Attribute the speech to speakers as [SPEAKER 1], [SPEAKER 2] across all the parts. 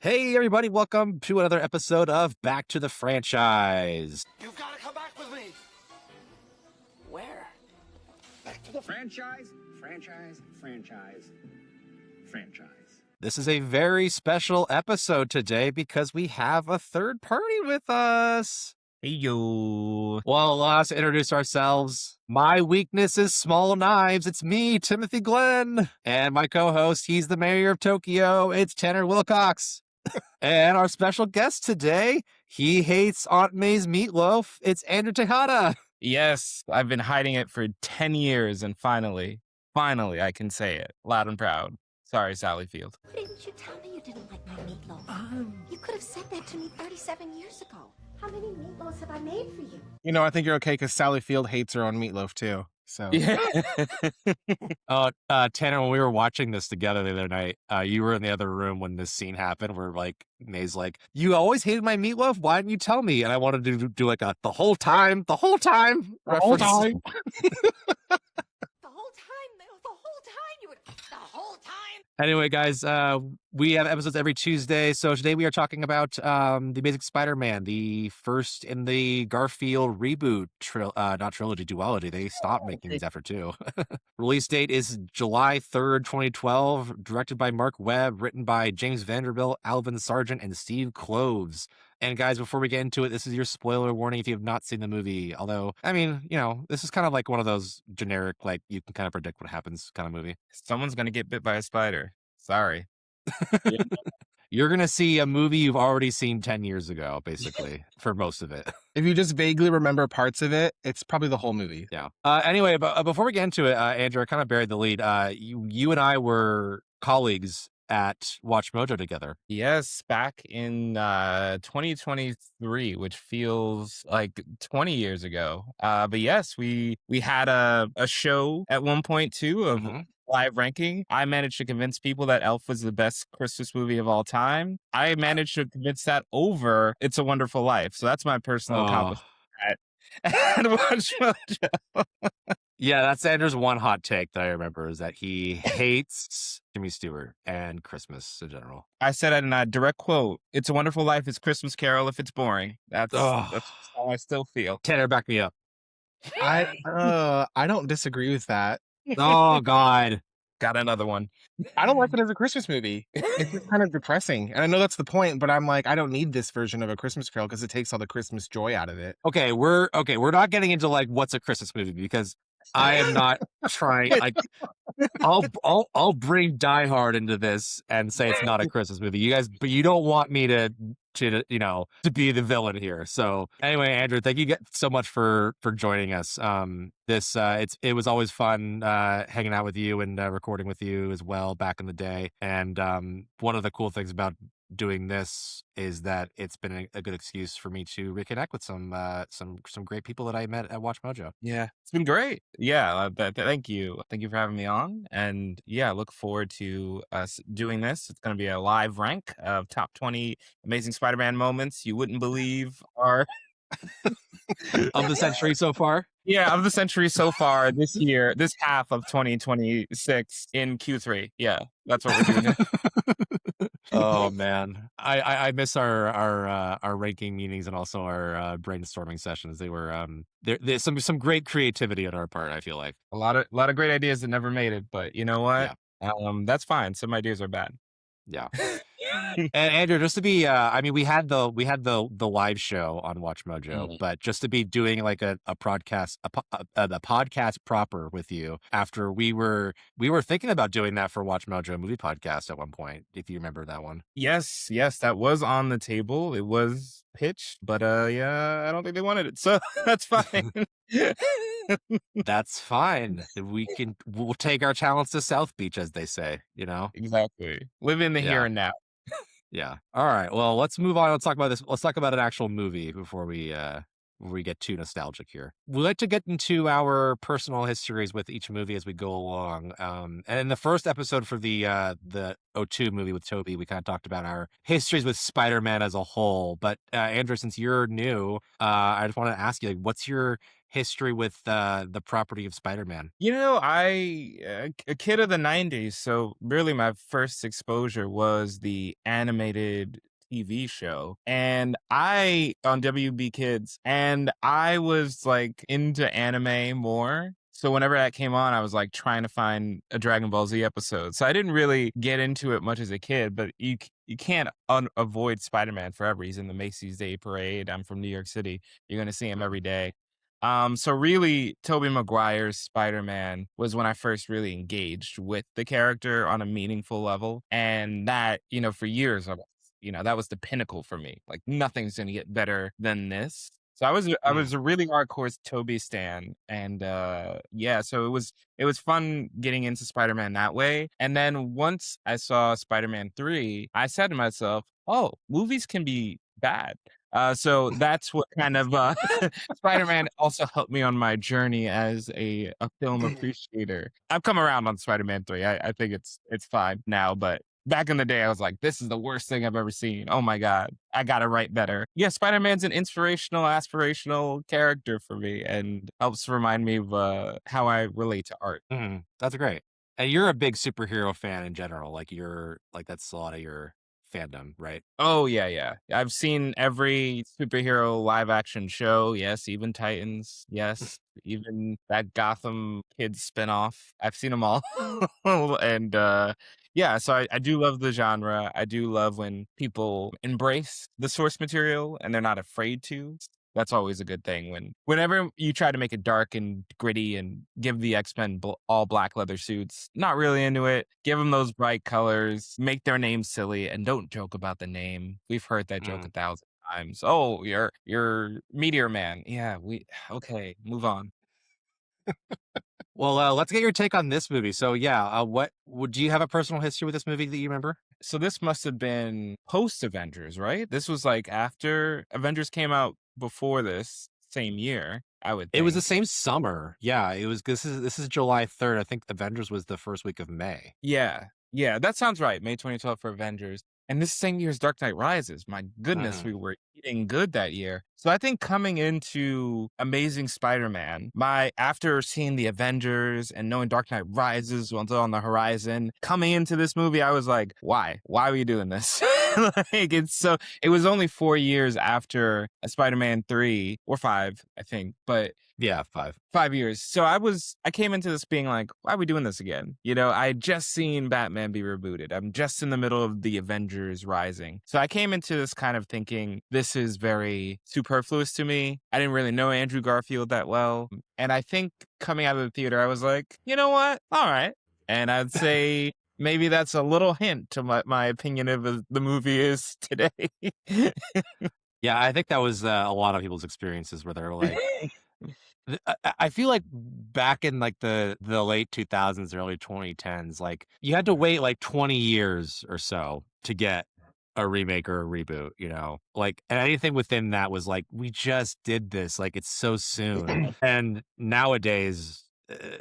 [SPEAKER 1] Hey, everybody, welcome to another episode of Back to the Franchise.
[SPEAKER 2] You've got to come back with me. Where? Back to the
[SPEAKER 3] Franchise.
[SPEAKER 1] This is a very special episode today because we have a third party with us.
[SPEAKER 4] Hey, yo.
[SPEAKER 1] Well, allow us to introduce ourselves. My weakness is small knives. It's me, Timothy Glenn. And my co-host, he's the mayor of Tokyo. It's Tanner Wilcox. And our special guest today, he hates Aunt May's meatloaf. It's Andrew Tejada.
[SPEAKER 4] Yes, I've been hiding it for 10 years, and finally, I can say it loud and proud. Sorry, Sally Field.
[SPEAKER 5] Why didn't you tell me you didn't like my meatloaf? You could have said that to me 37 years ago. How many meatloaves have I made for you?
[SPEAKER 6] You know, I think you're okay because Sally Field hates her own meatloaf too. So
[SPEAKER 4] Yeah.
[SPEAKER 1] Tanner, when we were watching this together the other night, you were in the other room when this scene happened where like May's like, you always hated my meatloaf. Why didn't you tell me? And I wanted to do like a the whole time
[SPEAKER 6] the whole
[SPEAKER 1] reference.
[SPEAKER 6] time.
[SPEAKER 5] The whole time, the whole time.
[SPEAKER 1] Anyway, guys, we have episodes every Tuesday. So today we are talking about the Amazing Spider-Man, the first in the Garfield reboot, not trilogy, duology. They stopped making these after two. Release date is July 3rd, 2012. Directed by Mark Webb, written by James Vanderbilt, Alvin Sargent, and Steve Kloves. And guys, before we get into it, this is your spoiler warning if you have not seen the movie. Although, I mean, you know, this is kind of like one of those generic, like you can kind of predict what happens kind of movie.
[SPEAKER 4] Someone's going to get bit by a spider. Sorry.
[SPEAKER 1] You're going to see a movie you've already seen 10 years ago, basically, for most of it.
[SPEAKER 6] If you just vaguely remember parts of it, it's probably the whole movie.
[SPEAKER 1] Yeah. Anyway, but before we get into it, Andrew, I kind of buried the lead. You and I were colleagues at Watch Mojo together.
[SPEAKER 4] Yes, back in 2023, which feels like 20 years ago. But yes, we had a show at one point too of live ranking. I managed to convince people that Elf was the best Christmas movie of all time. I managed to convince that over It's a Wonderful Life. So that's my personal accomplishment at Watch Mojo.
[SPEAKER 1] Yeah, that's Andrew's one hot take that I remember is that he hates Jimmy Stewart and Christmas in general.
[SPEAKER 4] I said it in a direct quote. It's a Wonderful Life is Christmas Carol if it's boring. That's how I still feel.
[SPEAKER 1] Tanner, back me up.
[SPEAKER 6] I don't disagree with that.
[SPEAKER 1] Oh, God.
[SPEAKER 4] Got another one.
[SPEAKER 6] I don't like it as a Christmas movie. It's just kind of depressing. And I know that's the point, but I'm like, I don't need this version of A Christmas Carol because it takes all the Christmas joy out of it.
[SPEAKER 1] Okay, we're not getting into like what's a Christmas movie because I am not trying. Like, I'll bring Die Hard into this and say it's not a Christmas movie. You guys, but you don't want me to be the villain here. So anyway, Andrew, thank you so much for joining us. It was always fun hanging out with you and recording with you as well back in the day. And one of the cool things about doing this is that it's been a good excuse for me to reconnect with some great people that I met at Watch Mojo.
[SPEAKER 4] Yeah, it's been great. Yeah, thank you. Thank you for having me on. And yeah, look forward to us doing this. It's going to be a live rank of top 20 Amazing Spider-Man moments you wouldn't believe are
[SPEAKER 1] Of the century so far.
[SPEAKER 4] Yeah, of the century so far this year, this half of 2026 in Q3. Yeah, that's what we're doing.
[SPEAKER 1] Oh man, I miss our ranking meetings and also our brainstorming sessions. They were there's some great creativity on our part. I feel like
[SPEAKER 4] A lot of great ideas that never made it, but you know what? That's fine. Some ideas are bad.
[SPEAKER 1] Yeah. And Andrew, just to be, I mean, we had the live show on Watch Mojo, but just to be doing like a podcast, the podcast proper with you after we were thinking about doing that for Watch Mojo movie podcast at one point, if you remember that one.
[SPEAKER 4] Yes, that was on the table. It was pitched, but yeah, I don't think they wanted it, so that's fine.
[SPEAKER 1] That's fine. We'll take our talents to South Beach, as they say, you know?
[SPEAKER 4] Exactly. Live in the here and now.
[SPEAKER 1] Yeah. All right. Well, let's move on. Let's talk about this. Let's talk about an actual movie before we we get too nostalgic here. We like to get into our personal histories with each movie as we go along. And in the first episode for the '02 movie with Toby, we kind of talked about our histories with Spider-Man as a whole. But Andrew, since you're new, I just want to ask you, like, what's your history with the property of Spider-Man?
[SPEAKER 4] You know, a kid of the 90s, so really my first exposure was the animated TV show. And on WB Kids, and I was like into anime more. So whenever that came on, I was like trying to find a Dragon Ball Z episode. So I didn't really get into it much as a kid, but you can't avoid Spider-Man forever. He's in the Macy's Day Parade. I'm from New York City. You're going to see him every day. So really, Tobey Maguire's Spider-Man was when I first really engaged with the character on a meaningful level. And that, for years, that was the pinnacle for me. Like, nothing's going to get better than this. So I was a really hardcore Tobey stan. And so it was fun getting into Spider-Man that way. And then once I saw Spider-Man 3, I said to myself, oh, movies can be bad. So that's what kind of Spider-Man also helped me on my journey as a film appreciator. I've come around on Spider-Man 3. I think it's fine now, but back in the day, I was like, this is the worst thing I've ever seen. Oh my God, I gotta write better. Yeah, Spider-Man's an inspirational, aspirational character for me and helps remind me of how I relate to art.
[SPEAKER 1] That's great. And you're a big superhero fan in general. Like, that's a lot of your fandom, right?
[SPEAKER 4] Oh, yeah. I've seen every superhero live action show. Yes, even Titans. Yes, even that Gotham Kids spinoff. I've seen them all. And so I do love the genre. I do love when people embrace the source material and they're not afraid to. That's always a good thing. Whenever you try to make it dark and gritty and give the X-Men all black leather suits, not really into it. Give them those bright colors, make their name silly, and don't joke about the name. We've heard that joke 1,000 times. Oh, you're Meteor Man. Yeah, okay, move on.
[SPEAKER 1] Well, let's get your take on this movie. So, do you have a personal history with this movie that you remember?
[SPEAKER 4] So this must have been post Avengers, right? This was like after Avengers came out. Before this same year, I would think.
[SPEAKER 1] It was the same summer. Yeah, it was. This is July 3rd. I think Avengers was the first week of May.
[SPEAKER 4] Yeah, that sounds right. May 2012 for Avengers. And this same year's Dark Knight Rises. My goodness, we were eating good that year. So I think coming into Amazing Spider-Man, after seeing the Avengers and knowing Dark Knight Rises was on the horizon, coming into this movie, I was like, why? Why are we doing this? It was only 4 years after Spider-Man 3 or 5, I think, but
[SPEAKER 1] yeah, 5.
[SPEAKER 4] 5 years. So I came into this being like, why are we doing this again? I had just seen Batman be rebooted. I'm just in the middle of the Avengers Rising. So I came into this kind of thinking, this is very superfluous to me. I didn't really know Andrew Garfield that well. And I think coming out of the theater, I was like, you know what? All right. And I'd say maybe that's a little hint to my opinion of the movie is today.
[SPEAKER 1] Yeah, I think that was a lot of people's experiences where they're like, I feel like back in like the late 2000s, early 2010s, like you had to wait like 20 years or so to get a remake or a reboot, like, and anything within that was like, we just did this, like, it's so soon. And nowadays,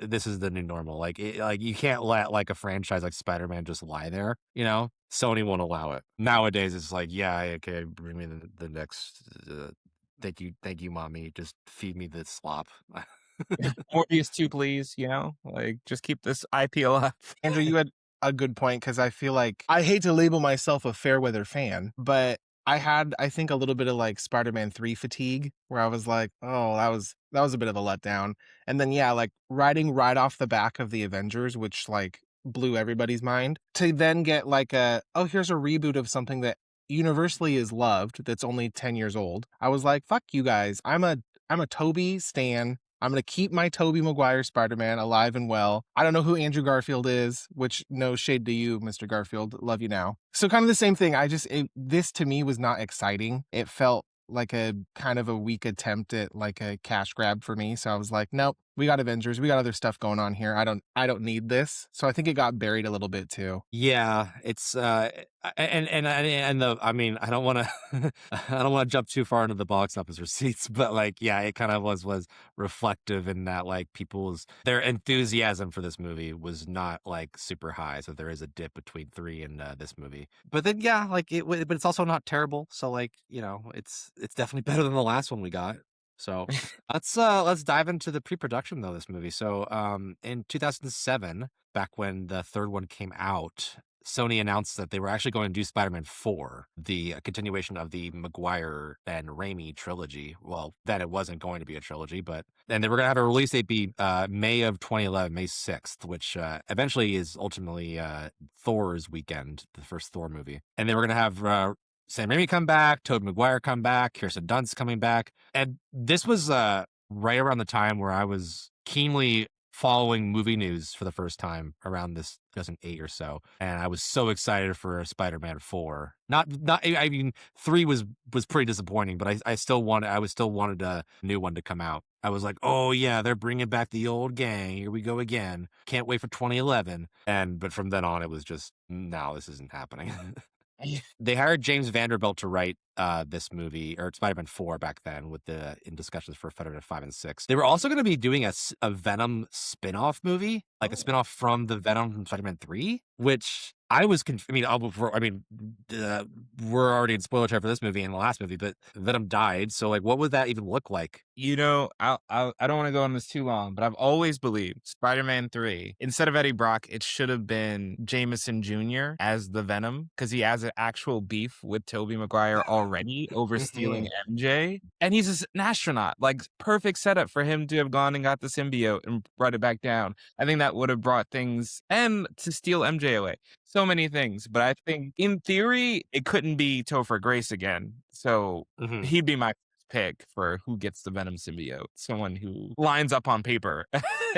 [SPEAKER 1] this is the new normal. Like, you can't let like a franchise like Spider-Man just lie there, Sony won't allow it. Nowadays, it's like, yeah, okay, bring me the next. Thank you, mommy. Just feed me the slop.
[SPEAKER 4] Morbius 2, please. Like, just keep this IP alive.
[SPEAKER 6] Andrew, you had a good point, because I feel like I hate to label myself a fair weather fan, but I had, I think, a little bit of like Spider-Man 3 fatigue, where I was like, oh, that was a bit of a letdown. And then, yeah, like riding right off the back of the Avengers, which like blew everybody's mind, to then get like here's a reboot of something that universally is loved, that's only 10 years old. I was like, fuck you guys. I'm a Tobey stan. I'm going to keep my Tobey Maguire Spider-Man alive and well. I don't know who Andrew Garfield is, which no shade to you, Mr. Garfield. Love you now. So kind of the same thing. This to me was not exciting. It felt like a kind of a weak attempt at like a cash grab for me. So I was like, nope, We got Avengers. We got other stuff going on here. I don't need this. So I think it got buried a little bit too.
[SPEAKER 1] Yeah, it's and the I mean I don't want to I don't want to jump too far into the box office receipts, but like yeah, it kind of was reflective in that like their enthusiasm for this movie was not like super high, so there is a dip between 3 and this movie. But then yeah, like but it's also not terrible, so like it's definitely better than the last one we got. So let's dive into the pre-production though this movie. So in 2007, back when the third one came out, Sony announced that they were actually going to do Spider-Man 4, the continuation of the Maguire and Raimi trilogy. Well, then it wasn't going to be a trilogy, and they were going to have a release date be May of 2011, May 6th, which eventually is ultimately Thor's weekend, the first Thor movie. And they were going to have Sam Raimi come back, Tobey Maguire come back, Kirsten Dunst coming back. And this was right around the time where I was keenly following movie news for the first time around this 2008 or so. And I was so excited for Spider-Man 4. I mean, 3 was pretty disappointing, but I still wanted a new one to come out. I was like, oh yeah, they're bringing back the old gang. Here we go again. Can't wait for 2011. But from then on, it was just, no, this isn't happening. They hired James Vanderbilt to write this movie, or Spider-Man 4 back then, in discussions for Spider-Man 5 and 6. They were also going to be doing a Venom spin-off movie, like a spin-off from the Venom from Spider-Man 3, which I was we're already in spoiler time for this movie and the last movie, but Venom died. So like, what would that even look like?
[SPEAKER 4] I don't want to go on this too long, but I've always believed Spider-Man 3, instead of Eddie Brock, it should have been Jameson Jr. as the Venom, because he has an actual beef with Tobey Maguire already over stealing MJ. And he's an astronaut, like perfect setup for him to have gone and got the symbiote and brought it back down. I think that would have brought things, and to steal MJ away. So many things, but I think in theory it couldn't be Topher Grace again. So he'd be my pick for who gets the Venom symbiote, someone who lines up on paper.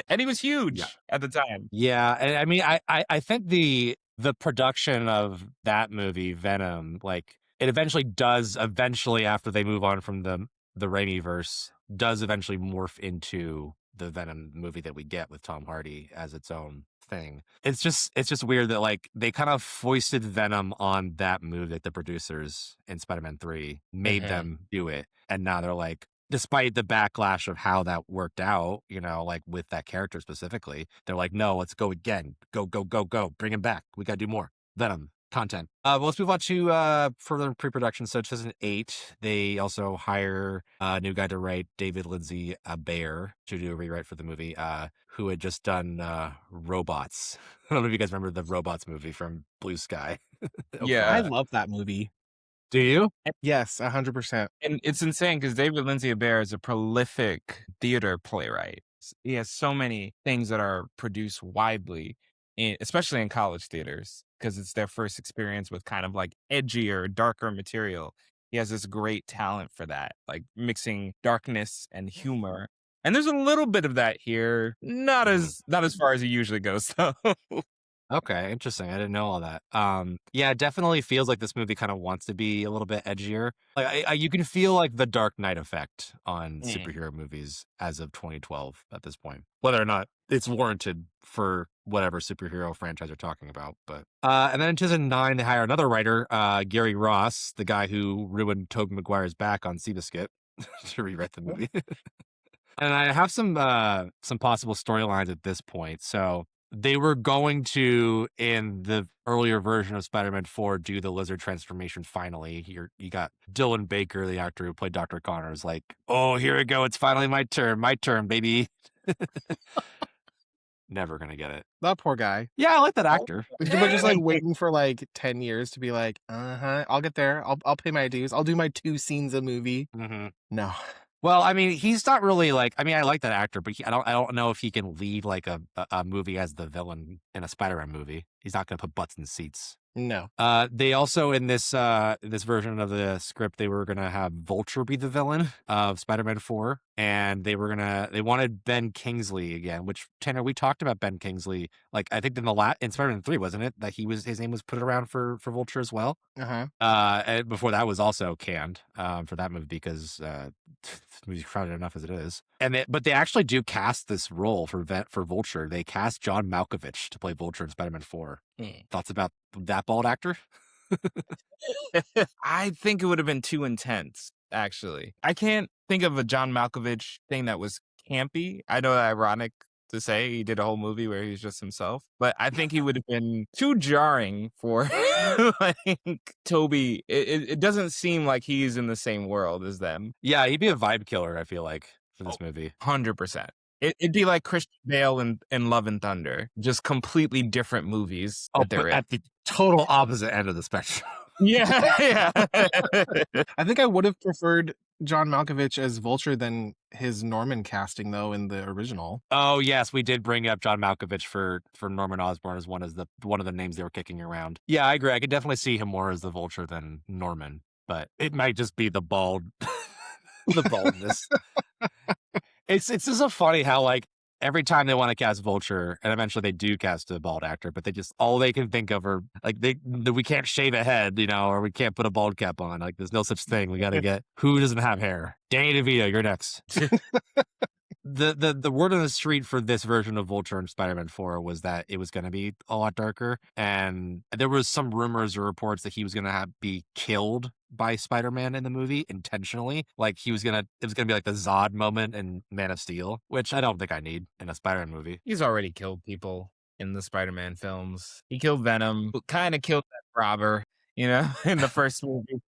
[SPEAKER 4] And he was huge at the time.
[SPEAKER 1] Yeah, and I mean, I think the production of that movie, Venom, like it eventually after they move on from the Raimi-verse, does eventually morph into the Venom movie that we get with Tom Hardy as its own thing. It's just weird that like they kind of foisted Venom on that movie, like the producers in Spider-Man 3 made them do it, and now they're like, despite the backlash of how that worked out, like with that character specifically, they're like, no, let's go again, go, bring him back, we gotta do more Venom content. Well, let's move on to further pre-production. So 2008, they also hire a new guy to write, David Lindsay Bear, to do a rewrite for the movie, who had just done Robots. I don't know if you guys remember the Robots movie from Blue Sky.
[SPEAKER 4] Yeah.
[SPEAKER 6] I love that movie.
[SPEAKER 1] Do you?
[SPEAKER 6] Yes, 100%.
[SPEAKER 4] And it's insane because David Lindsay Bear is a prolific theater playwright. He has so many things that are produced widely, especially in college theaters, because it's their first experience with kind of like edgier, darker material. He has this great talent for that, like mixing darkness and humor. And there's a little bit of that here, not as far as he usually goes, though.
[SPEAKER 1] Okay, interesting. I didn't know all that. Yeah, it definitely feels like this movie kind of wants to be a little bit edgier. Like you can feel like the Dark Knight effect on superhero movies as of 2012 at this point, whether or not it's warranted for whatever superhero franchise you're talking about. But and then in 2009, they hire another writer, Gary Ross, the guy who ruined Tobey Maguire's back on Seabiscuit, to rewrite the movie. And I have some possible storylines at this point. So they were going to, in the earlier version of Spider-Man 4, do the lizard transformation finally. You got Dylan Baker, the actor who played Dr. Connors, like, oh, here we go. It's finally my turn, baby. Never gonna get it.
[SPEAKER 6] That poor guy.
[SPEAKER 1] Yeah, I like that actor.
[SPEAKER 6] But just like waiting for like 10 years to be like, I'll get there. I'll pay my dues. I'll do my 2 scenes a movie. No.
[SPEAKER 1] Well, I mean, he's not really like. I mean, I like that actor, but I don't know if he can lead like a movie as the villain in a Spider-Man movie. He's not going to put butts in seats.
[SPEAKER 6] No.
[SPEAKER 1] They also in this version of the script, they were gonna have Vulture be the villain of Spider-Man 4, and they wanted Ben Kingsley again. Which, Tanner, we talked about Ben Kingsley, like I think in Spider-Man 3, wasn't it, that his name was put around for Vulture as well.
[SPEAKER 6] Uh-huh.
[SPEAKER 1] And before that was also canned for that movie because this movie's crowded enough as it is. But they actually do cast this role for Vulture. They cast John Malkovich to play Vulture in Spider-Man 4. Thoughts about that bald actor?
[SPEAKER 4] I think it would have been too intense, actually. I can't think of a John Malkovich thing that was campy. I know that's ironic to say he did a whole movie where he's just himself, but I think he would have been too jarring for like Toby. It doesn't seem like he's in the same world as them.
[SPEAKER 1] Yeah, he'd be a vibe killer, I feel like, for this movie.
[SPEAKER 4] 100%. It'd be like Christian Bale in Love and Thunder, just completely different movies.
[SPEAKER 1] But at the total opposite end of the spectrum.
[SPEAKER 4] Yeah.
[SPEAKER 6] I think I would have preferred John Malkovich as Vulture than his Norman casting, though, in the original.
[SPEAKER 1] Oh yes, we did bring up John Malkovich for Norman Osborn as one of the names they were kicking around. Yeah, I agree. I could definitely see him more as the Vulture than Norman, but it might just be the the baldness. It's just so funny how like every time they want to cast Vulture, and eventually they do cast a bald actor, but all they can think of are like we can't shave a head, or we can't put a bald cap on. Like there's no such thing. We got to get who doesn't have hair. Danny DeVito, you're next. The word on the street for this version of Vulture in Spider-Man 4 was that it was going to be a lot darker, and there was some rumors or reports that he was going to be killed by Spider-Man in the movie intentionally. Like it was gonna be like the Zod moment in Man of Steel, which I don't think I need in a Spider-Man movie.
[SPEAKER 4] He's already killed people in the Spider-Man films. He killed Venom, kind of killed that robber, in the first movie.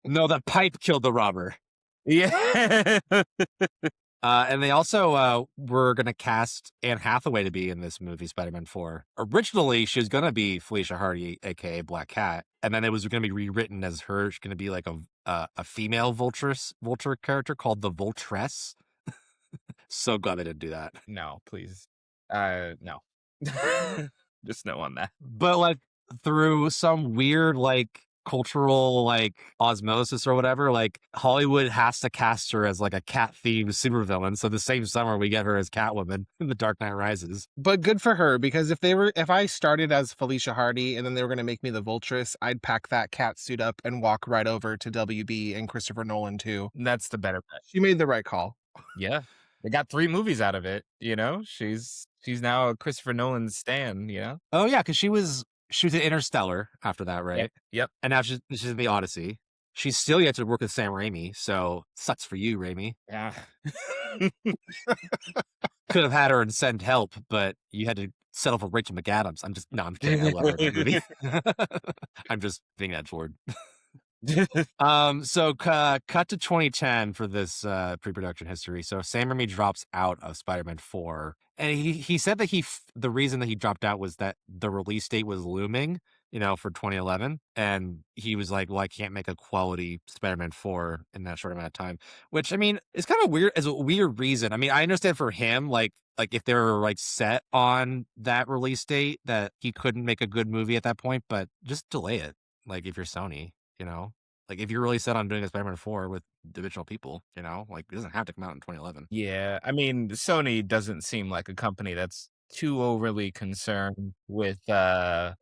[SPEAKER 1] No, the pipe killed the robber.
[SPEAKER 4] Yeah.
[SPEAKER 1] And they also were going to cast Anne Hathaway to be in this movie, Spider-Man 4. Originally, she was going to be Felicia Hardy, a.k.a. Black Cat. And then it was going to be rewritten as her. She's going to be like a female Vulture character called the Vultress. So glad they didn't do that.
[SPEAKER 4] No, please. No. Just no on that.
[SPEAKER 1] But like through some weird like cultural like osmosis or whatever, like Hollywood has to cast her as like a cat themed supervillain. So the same summer we get her as Catwoman in The Dark Knight Rises.
[SPEAKER 6] But good for her, because if I started as Felicia Hardy and then they were going to make me the Vultress, I'd pack that cat suit up and walk right over to WB and Christopher Nolan too.
[SPEAKER 4] That's the better bet.
[SPEAKER 6] She made the right call.
[SPEAKER 4] Yeah. They got 3 movies out of it, She's now a Christopher Nolan stan,
[SPEAKER 1] Oh yeah, because she was in Interstellar after that, right?
[SPEAKER 4] Yep.
[SPEAKER 1] And now she's in the Odyssey. She's still yet to work with Sam Raimi, so sucks for you, Raimi.
[SPEAKER 4] Yeah.
[SPEAKER 1] Could have had her and Send Help, but you had to settle for Rachel McAdams. I'm kidding. I love her in that movie. I'm just being that forward. So cut to 2010 for this pre-production history. So Sam Raimi drops out of Spider-Man 4, and he said that the reason that he dropped out was that the release date was looming, for 2011, and he was like, well, I can't make a quality Spider-Man 4 in that short amount of time, which I mean is kind of weird as a weird reason. I mean, I understand for him, like if they were like set on that release date that he couldn't make a good movie at that point, but just delay it. Like if you're Sony, like if you're really set on doing a Spider-Man 4 with the original people, like it doesn't have to come out in 2011.
[SPEAKER 4] Yeah, I mean, Sony doesn't seem like a company that's too overly concerned with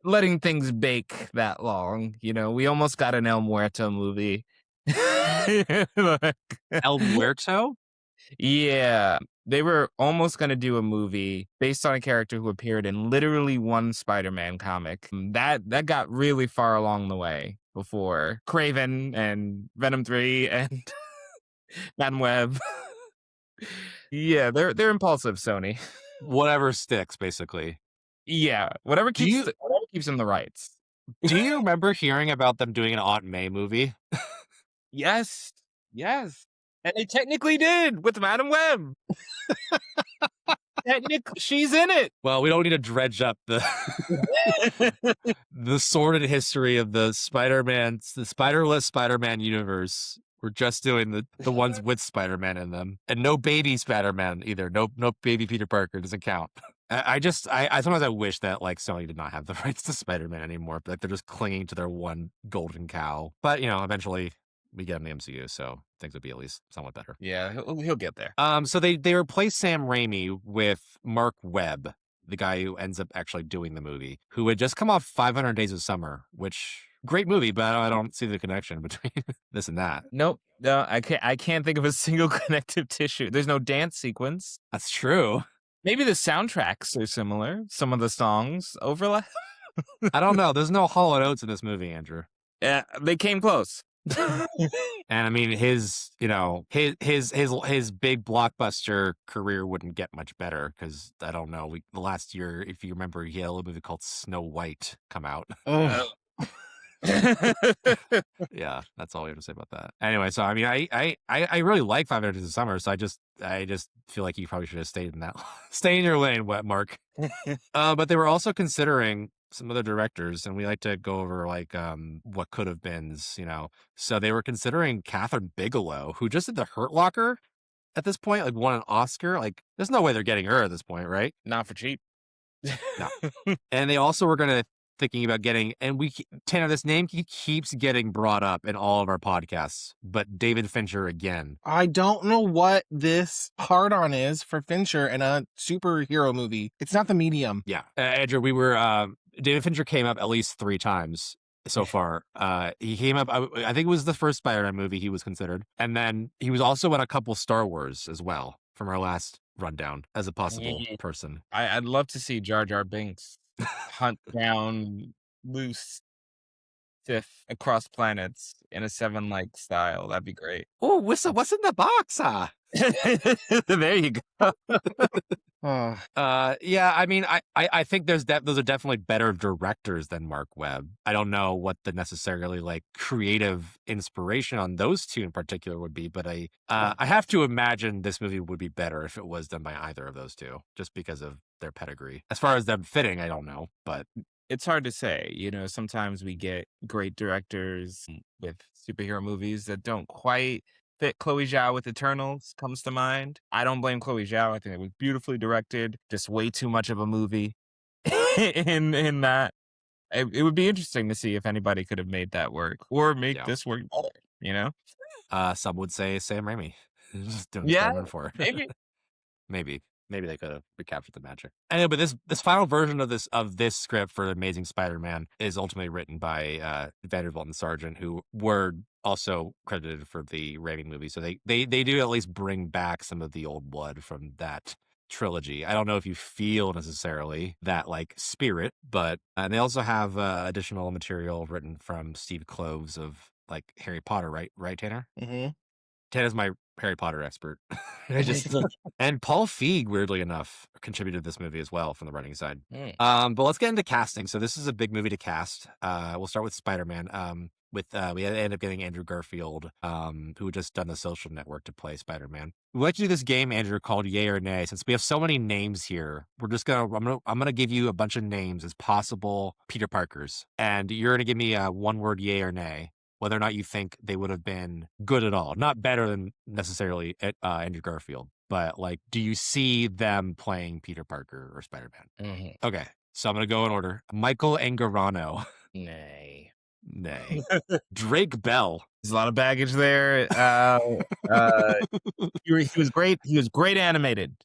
[SPEAKER 4] letting things bake that long. We almost got an El Muerto movie.
[SPEAKER 1] El Muerto?
[SPEAKER 4] Yeah. They were almost going to do a movie based on a character who appeared in literally one Spider-Man comic. That got really far along the way before Kraven and Venom 3 and Madam Web. Yeah, they're impulsive, Sony.
[SPEAKER 1] Whatever sticks, basically.
[SPEAKER 4] Yeah, whatever keeps them the rights.
[SPEAKER 1] Do you remember hearing about them doing an Aunt May movie?
[SPEAKER 4] Yes. And they technically did with Madam Web. Technically, she's in it.
[SPEAKER 1] Well, we don't need to dredge up the the sordid history of the spiderless Spider-Man universe. We're just doing the ones with Spider-Man in them, and no baby Spider-Man either. No baby Peter Parker doesn't count. I sometimes I wish that like Sony did not have the rights to Spider-Man anymore. Like they're just clinging to their one golden cow. But eventually we get him in the MCU, so things would be at least somewhat better.
[SPEAKER 4] Yeah, he'll get there.
[SPEAKER 1] So they replaced Sam Raimi with Mark Webb, the guy who ends up actually doing the movie, who had just come off 500 Days of Summer, which great movie, but I don't see the connection between this and that.
[SPEAKER 4] Nope. No, I can't think of a single connective tissue. There's no dance sequence.
[SPEAKER 1] That's true.
[SPEAKER 4] Maybe the soundtracks are similar. Some of the songs overlap.
[SPEAKER 1] I don't know. There's no Hall & Oates in this movie, Andrew.
[SPEAKER 4] Yeah, they came close.
[SPEAKER 1] And I mean, his big blockbuster career wouldn't get much better because I don't know. The last year, if you remember, he had a little movie called Snow White come out. Yeah, that's all we have to say about that. Anyway, so I mean, I really like 500 Days of Summer, so I just feel like you probably should have stayed in that, stay in your lane, Mark. But they were also considering some other directors, and we like to go over like what could have been, So they were considering Catherine Bigelow, who just did The Hurt Locker at this point, like won an Oscar. Like, there's no way they're getting her at this point, right?
[SPEAKER 4] Not for cheap.
[SPEAKER 1] No. And they also were thinking about getting, and Tanner, this name keeps getting brought up in all of our podcasts, but David Fincher again.
[SPEAKER 6] I don't know what this hard on is for Fincher in a superhero movie. It's not the medium.
[SPEAKER 1] Yeah. Andrew, David Fincher came up at least 3 times so far. He came up, I think it was the first Spider-Man movie he was considered. And then he was also in a couple Star Wars as well from our last rundown as a possible person.
[SPEAKER 4] I'd love to see Jar Jar Binks hunt down loose Sith across planets in a Seven-like style. That'd be great.
[SPEAKER 1] Oh, what's in the box?
[SPEAKER 4] There you go.
[SPEAKER 1] Yeah, I mean, I think those are definitely better directors than Mark Webb. I don't know what the necessarily like creative inspiration on those two in particular would be, but I have to imagine this movie would be better if it was done by either of those two, just because of their pedigree. As far as them fitting, I don't know, but
[SPEAKER 4] it's hard to say. Sometimes we get great directors with superhero movies that don't quite fit. Chloe Zhao with Eternals comes to mind. I don't blame Chloe Zhao. I think it was beautifully directed. Just way too much of a movie in that. It would be interesting to see if anybody could have made that work or make this work better,
[SPEAKER 1] Some would say Sam Raimi. Just doing
[SPEAKER 4] Yeah,
[SPEAKER 1] for
[SPEAKER 4] maybe.
[SPEAKER 1] Maybe they could have recaptured the magic. Anyway, but this final version of this script for Amazing Spider-Man is ultimately written by Vanderbilt and Sargent, who were also credited for the Raimi movie. So they do at least bring back some of the old blood from that trilogy. I don't know if you feel necessarily that like spirit, but and they also have additional material written from Steve Kloves of like Harry Potter, right, Tanner?
[SPEAKER 6] Mm-hmm.
[SPEAKER 1] Tanner's my Harry Potter expert. And Paul Feig, weirdly enough, contributed to this movie as well from the writing side. But let's get into casting. So this is a big movie to cast. We'll start with Spider-Man. We ended up getting Andrew Garfield, who had just done The Social Network to play Spider-Man. We'd like to do this game, Andrew, called Yay or Nay. Since we have so many names here, I'm gonna give you a bunch of names as possible Peter Parkers, and you're gonna give me a one-word yay or nay, whether or not you think they would have been good at all. Not better than necessarily Andrew Garfield, but like, do you see them playing Peter Parker or Spider-Man?
[SPEAKER 4] Mm-hmm.
[SPEAKER 1] Okay, so I'm going to go in order. Michael Angarano.
[SPEAKER 4] Nay.
[SPEAKER 1] Drake Bell.
[SPEAKER 4] There's a lot of baggage there. He was great. He was great animated.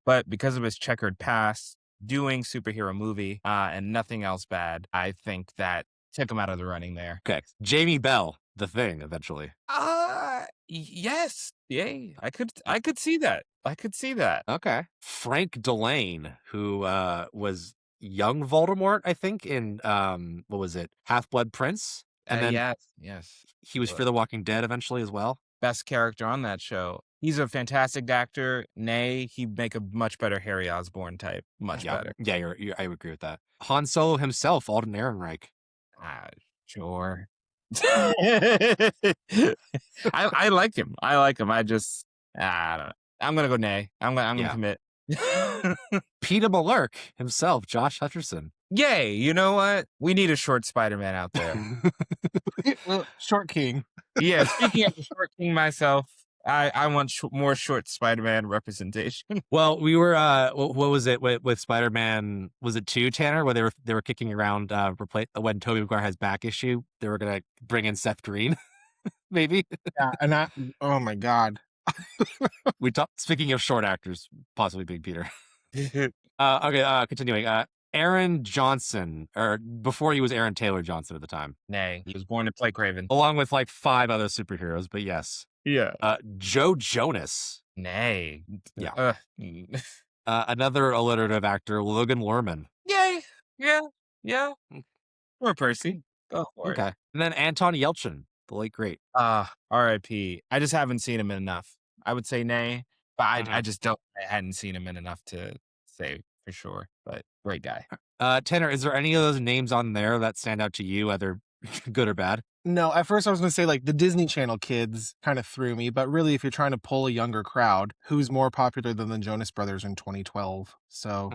[SPEAKER 4] But because of his checkered past doing superhero movie and nothing else bad, I think that took him out of the running there.
[SPEAKER 1] Okay. Jamie Bell, The Thing, eventually.
[SPEAKER 4] Yes. Yay. I could see that.
[SPEAKER 1] Okay. Frank Delane, who was young Voldemort, I think, in what was it? Half-Blood Prince? And then
[SPEAKER 4] yes.
[SPEAKER 1] He was for The Walking Dead eventually as well.
[SPEAKER 4] Best character on that show. He's a fantastic actor. Nay, he'd make a much better Harry Osborn type. Much better.
[SPEAKER 1] Yeah, I would agree with that. Han Solo himself, Alden Ehrenreich.
[SPEAKER 4] Sure. I like him. I just, I don't know. I'm going to go nay. I'm going to commit.
[SPEAKER 1] Peter Malerk himself, Josh Hutcherson.
[SPEAKER 4] Yay. You know what? We need a short Spider-Man out there.
[SPEAKER 6] Short King.
[SPEAKER 4] Yeah. Speaking of short King myself, I want more short Spider-Man representation.
[SPEAKER 1] Well, we were what was it with Spider-Man? Was it 2, Tanner, where they were kicking around when Tobey Maguire has back issue, they were gonna bring in Seth Green, maybe.
[SPEAKER 6] Yeah, and oh my God,
[SPEAKER 1] Speaking of short actors, possibly being Peter. Continuing. Aaron Johnson, or before he was Aaron Taylor Johnson at the time.
[SPEAKER 4] Nay, he was born to play Craven.
[SPEAKER 1] Along with like 5 other superheroes, but yes.
[SPEAKER 4] Yeah.
[SPEAKER 1] Joe Jonas.
[SPEAKER 4] Nay.
[SPEAKER 1] Yeah. Another alliterative actor, Logan Lerman.
[SPEAKER 4] Yay. Yeah. Or Percy. Go for it.
[SPEAKER 1] Okay. And then Anton Yelchin, the late great.
[SPEAKER 4] R.I.P. I just haven't seen him enough. I would say nay, but I just don't. I hadn't seen him in enough to say for sure. But great guy.
[SPEAKER 1] Tanner, is there any of those names on there that stand out to you, either good or bad?
[SPEAKER 6] No, at first I was going to say like the Disney Channel kids kind of threw me, but really if you're trying to pull a younger crowd, who's more popular than the Jonas Brothers in 2012? So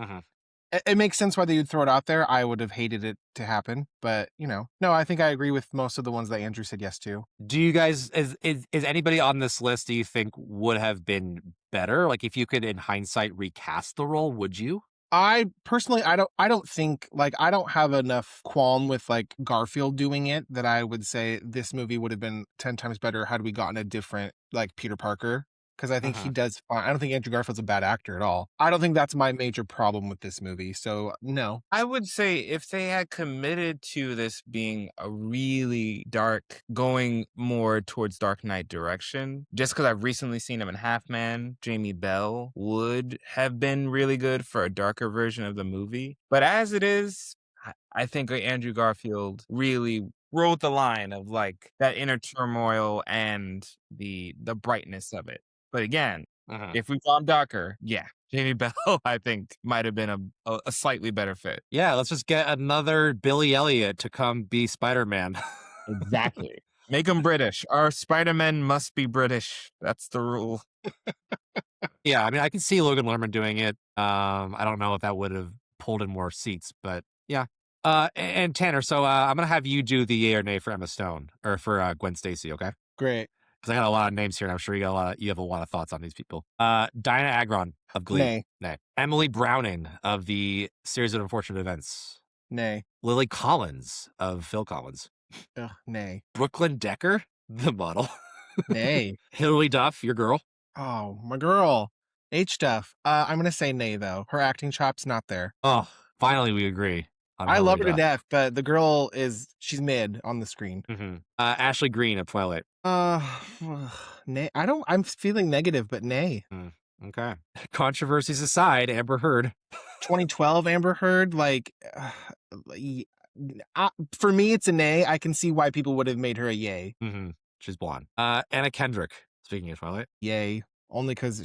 [SPEAKER 6] it makes sense why you'd throw it out there. I would have hated it to happen, but no, I think I agree with most of the ones that Andrew said yes to.
[SPEAKER 1] Do you guys, is anybody on this list do you think would have been better? Like if you could in hindsight recast the role, would you?
[SPEAKER 6] I personally, I don't think, like, I don't have enough qualm with like Garfield doing it that I would say this movie would have been 10 times better had we gotten a different like Peter Parker. Because I think he does fine. I don't think Andrew Garfield's a bad actor at all. I don't think that's my major problem with this movie. So no.
[SPEAKER 4] I would say if they had committed to this being a really dark, going more towards Dark Knight direction, just because I've recently seen him in Half Man, Jamie Bell would have been really good for a darker version of the movie. But as it is, I think Andrew Garfield really wrote the line of like that inner turmoil and the brightness of it. But again, if we've gone darker, Jamie Bell, I think, might have been a slightly better fit.
[SPEAKER 1] Yeah, let's just get another Billy Elliot to come be Spider-Man.
[SPEAKER 4] Exactly. Make him British. Our Spider-Men must be British. That's the rule.
[SPEAKER 1] Yeah, I mean, I can see Logan Lerman doing it. I don't know if that would have pulled in more seats, but yeah. And Tanner, so I'm going to have you do the yay or nay for Emma Stone, or for Gwen Stacy, okay?
[SPEAKER 6] Great.
[SPEAKER 1] Because I got a lot of names here, and I'm sure you have a lot of thoughts on these people. Diana Agron of Glee.
[SPEAKER 6] Nay.
[SPEAKER 1] Emily Browning of the Series of Unfortunate Events.
[SPEAKER 6] Nay.
[SPEAKER 1] Lily Collins of Phil Collins.
[SPEAKER 6] Nay.
[SPEAKER 1] Brooklyn Decker, the model.
[SPEAKER 6] Nay.
[SPEAKER 1] Hilary Duff, your girl.
[SPEAKER 6] Oh, my girl. H-Duff. I'm going to say nay, though. Her acting chop's not there.
[SPEAKER 1] Oh, finally we agree.
[SPEAKER 6] I love her to death, but the girl she's mid on the screen.
[SPEAKER 1] Ashley Greene of Twilight.
[SPEAKER 6] Nay. I'm feeling negative, but nay.
[SPEAKER 1] Okay. Controversies aside, Amber Heard.
[SPEAKER 6] 2012 Amber Heard, like, for me, it's a nay. I can see why people would have made her a yay.
[SPEAKER 1] She's blonde. Anna Kendrick, speaking of Twilight.
[SPEAKER 6] Yay. Only because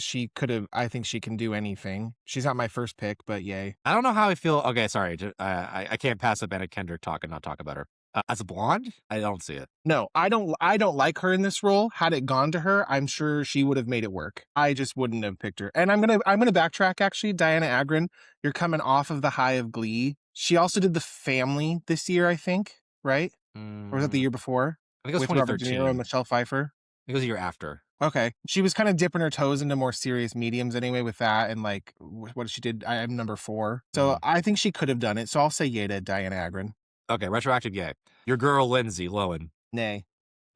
[SPEAKER 6] I think she can do anything. She's not my first pick, but yay.
[SPEAKER 1] I don't know how I feel. Okay, sorry. I can't pass up Anna Kendrick talk and not talk about her. As a blonde, I don't see it.
[SPEAKER 6] No, I don't like her in this role. Had it gone to her, I'm sure she would have made it work. I just wouldn't have picked her. And I'm gonna backtrack actually. Diana Agron, you're coming off of the high of Glee. She also did The Family this year, I think, right? Or was that the year before?
[SPEAKER 1] I think it was
[SPEAKER 6] with Robert
[SPEAKER 1] 2013.
[SPEAKER 6] De Niro and Michelle Pfeiffer.
[SPEAKER 1] It was the year after.
[SPEAKER 6] Okay. She was kind of dipping her toes into more serious mediums anyway with that, and like what she did, I'm number 4. So I think she could have done it. So I'll say yay to Diana Agron.
[SPEAKER 1] Okay, retroactive yay. Your girl Lindsay Lohan.
[SPEAKER 6] Nay.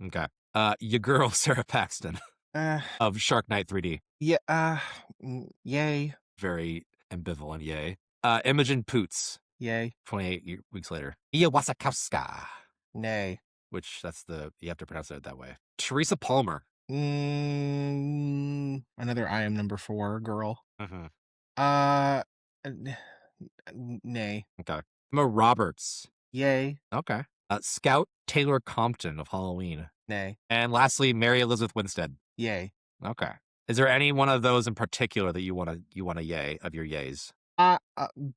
[SPEAKER 1] Okay. Your girl Sarah Paxton of Shark Night 3D.
[SPEAKER 6] Yeah. Yay.
[SPEAKER 1] Very ambivalent yay. Imogen Poots.
[SPEAKER 6] Yay.
[SPEAKER 1] 28 weeks later. Ia Wasikowska.
[SPEAKER 6] Nay.
[SPEAKER 1] Which you have to pronounce it that way. Teresa Palmer.
[SPEAKER 6] Another I am number 4 girl. Nay.
[SPEAKER 1] Okay. Emma Roberts.
[SPEAKER 6] Yay.
[SPEAKER 1] Okay. Scout Taylor Compton of Halloween.
[SPEAKER 6] Nay.
[SPEAKER 1] And lastly, Mary Elizabeth Winstead.
[SPEAKER 6] Yay.
[SPEAKER 1] Okay. Is there any one of those in particular that you want to yay of your yays?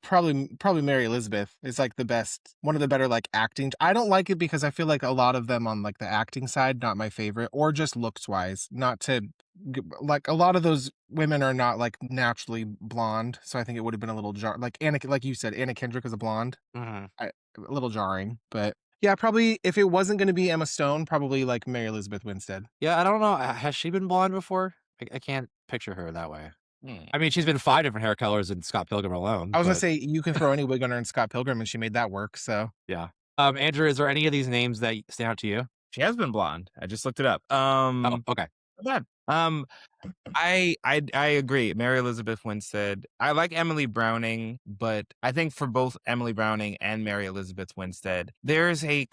[SPEAKER 6] Probably Mary Elizabeth is like the best, one of the better like acting. I don't like it because I feel like a lot of them on like the acting side, not my favorite, or just looks wise, not to like a lot of those women are not like naturally blonde. So I think it would have been a little like you said, Anna Kendrick is a blonde. A little jarring, but yeah, probably if it wasn't going to be Emma Stone, probably like Mary Elizabeth Winstead.
[SPEAKER 1] Yeah, I don't know. Has she been blonde before? I can't picture her that way. I mean, she's been 5 different hair colors in Scott Pilgrim alone.
[SPEAKER 6] I was going to say, you can throw any wig on her in Scott Pilgrim, and she made that work, so.
[SPEAKER 1] Yeah. Andrew, is there any of these names that stand out to you?
[SPEAKER 4] She has been blonde. I just looked it up.
[SPEAKER 1] Okay.
[SPEAKER 4] Not bad. Um, I agree. Mary Elizabeth Winstead. I like Emily Browning, but I think for both Emily Browning and Mary Elizabeth Winstead, there's a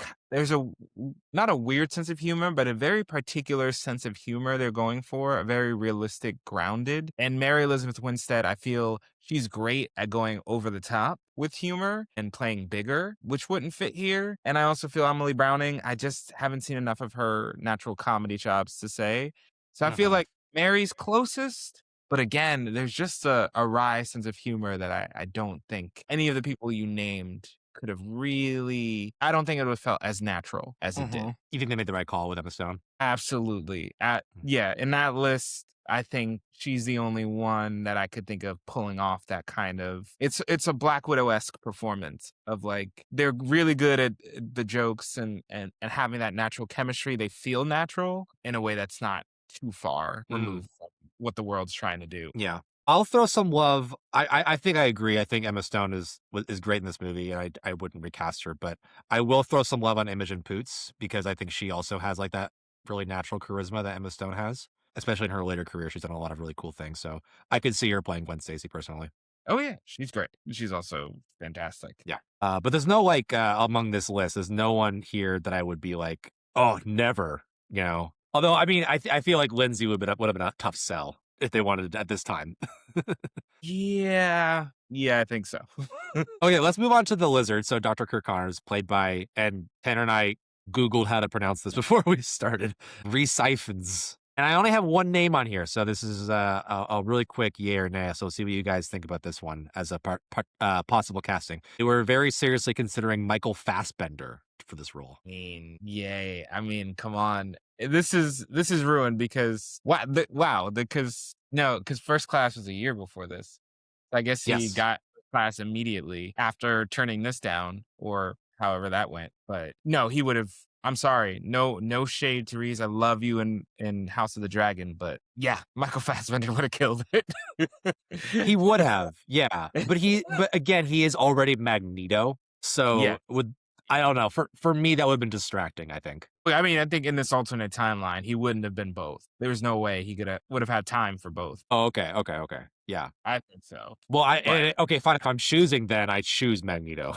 [SPEAKER 4] not a weird sense of humor, but a very particular sense of humor they're going for, a very realistic, grounded. And Mary Elizabeth Winstead, I feel she's great at going over the top with humor and playing bigger, which wouldn't fit here. And I also feel Emily Browning, I just haven't seen enough of her natural comedy chops to say. So I feel like Mary's closest, but again, there's just a wry sense of humor that I don't think any of the people you named could have really. I don't think it would have felt as natural as it did.
[SPEAKER 1] You think they made the right call with Emma Stone?
[SPEAKER 4] Absolutely. Yeah, in that list, I think she's the only one that I could think of pulling off that kind of. It's a Black Widow-esque performance of like they're really good at the jokes and having that natural chemistry. They feel natural in a way that's not too far removed from what the world's trying to do.
[SPEAKER 1] Yeah. I'll throw some love. I think I agree. I think Emma Stone is great in this movie, and I wouldn't recast her, but I will throw some love on Imogen Poots because I think she also has like that really natural charisma that Emma Stone has, especially in her later career. She's done a lot of really cool things, so I could see her playing Gwen Stacy personally.
[SPEAKER 4] Oh yeah, she's great. She's also fantastic.
[SPEAKER 1] Yeah. But there's no like among this list, there's no one here that I would be like, oh, never. You know. Although I mean, I feel like Lindsay would have been a tough sell if they wanted it at this time.
[SPEAKER 4] Yeah, I think so.
[SPEAKER 1] Okay, let's move on to the lizard. So Dr. Kirk Connors, played by, and Tanner and I Googled how to pronounce this before we started, Rhys Ifans. And I only have one name on here, so this is a really quick yay or nay. So we'll see what you guys think about this one as a possible casting. They were very seriously considering Michael Fassbender for this role.
[SPEAKER 4] Yay! I mean, come on. This is ruined because because First Class was a year before this. I guess he got Class immediately after turning this down, or however that went. But no, he would have. I'm sorry. No shade to Reese. I love you in House of the Dragon, but yeah, Michael Fassbender would have killed it.
[SPEAKER 1] He would have, yeah. But again, he is already Magneto. So I don't know. For me, that would have been distracting, I think.
[SPEAKER 4] I mean, I think in this alternate timeline, he wouldn't have been both. There was no way he would have had time for both.
[SPEAKER 1] Oh, okay. Yeah.
[SPEAKER 4] I think so.
[SPEAKER 1] Well, okay, fine. If I'm choosing, then I choose Magneto.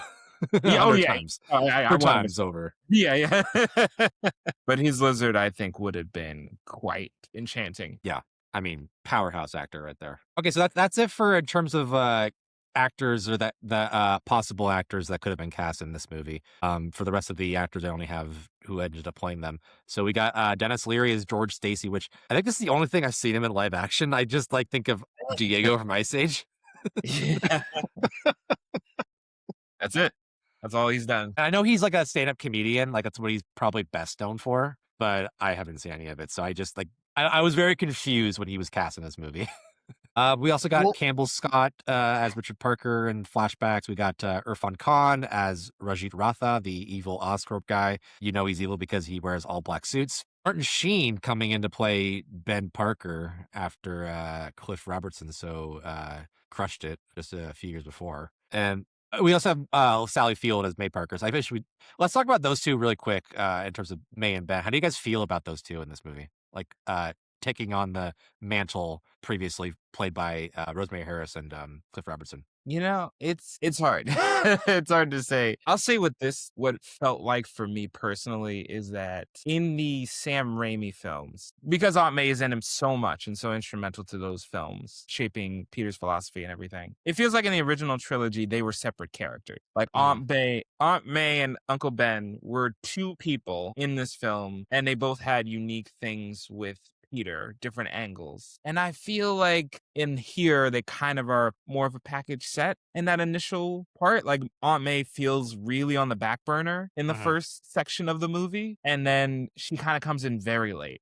[SPEAKER 4] Times.
[SPEAKER 1] Times over.
[SPEAKER 4] Yeah. But his lizard, I think, would have been quite enchanting.
[SPEAKER 1] Yeah. I mean, powerhouse actor right there. Okay, so that's it for in terms of actors or the possible actors that could have been cast in this movie. For the rest of the actors, I only have who ended up playing them. So we got Dennis Leary as George Stacy, which I think this is the only thing I've seen him in live action. I just like think of Diego from Ice Age.
[SPEAKER 4] Yeah. That's it. That's all he's done.
[SPEAKER 1] And I know he's like a stand-up comedian, like that's what he's probably best known for, but I haven't seen any of it. So I just like I was very confused when he was cast in this movie. We also got Campbell Scott as Richard Parker in flashbacks. We got Irfan Khan as Rajit Ratha, the evil Oscorp guy. You know he's evil because he wears all black suits. Martin Sheen coming in to play Ben Parker after Cliff Robertson crushed it just a few years before. And we also have Sally Field as May Parker. So let's talk about those two really quick in terms of May and Ben. How do you guys feel about those two in this movie? Like taking on the mantle previously played by Rosemary Harris and Cliff Robertson.
[SPEAKER 4] You know, it's hard. It's hard to say. I'll say what it felt like for me personally is that in the Sam Raimi films, because Aunt May is in him so much and so instrumental to those films, shaping Peter's philosophy and everything. It feels like in the original trilogy, they were separate characters. Like Aunt May and Uncle Ben were two people in this film, and they both had unique things with Peter, different angles. And I feel like in here, they kind of are more of a package set in that initial part. Like Aunt May feels really on the back burner in the first section of the movie. And then she kind of comes in very late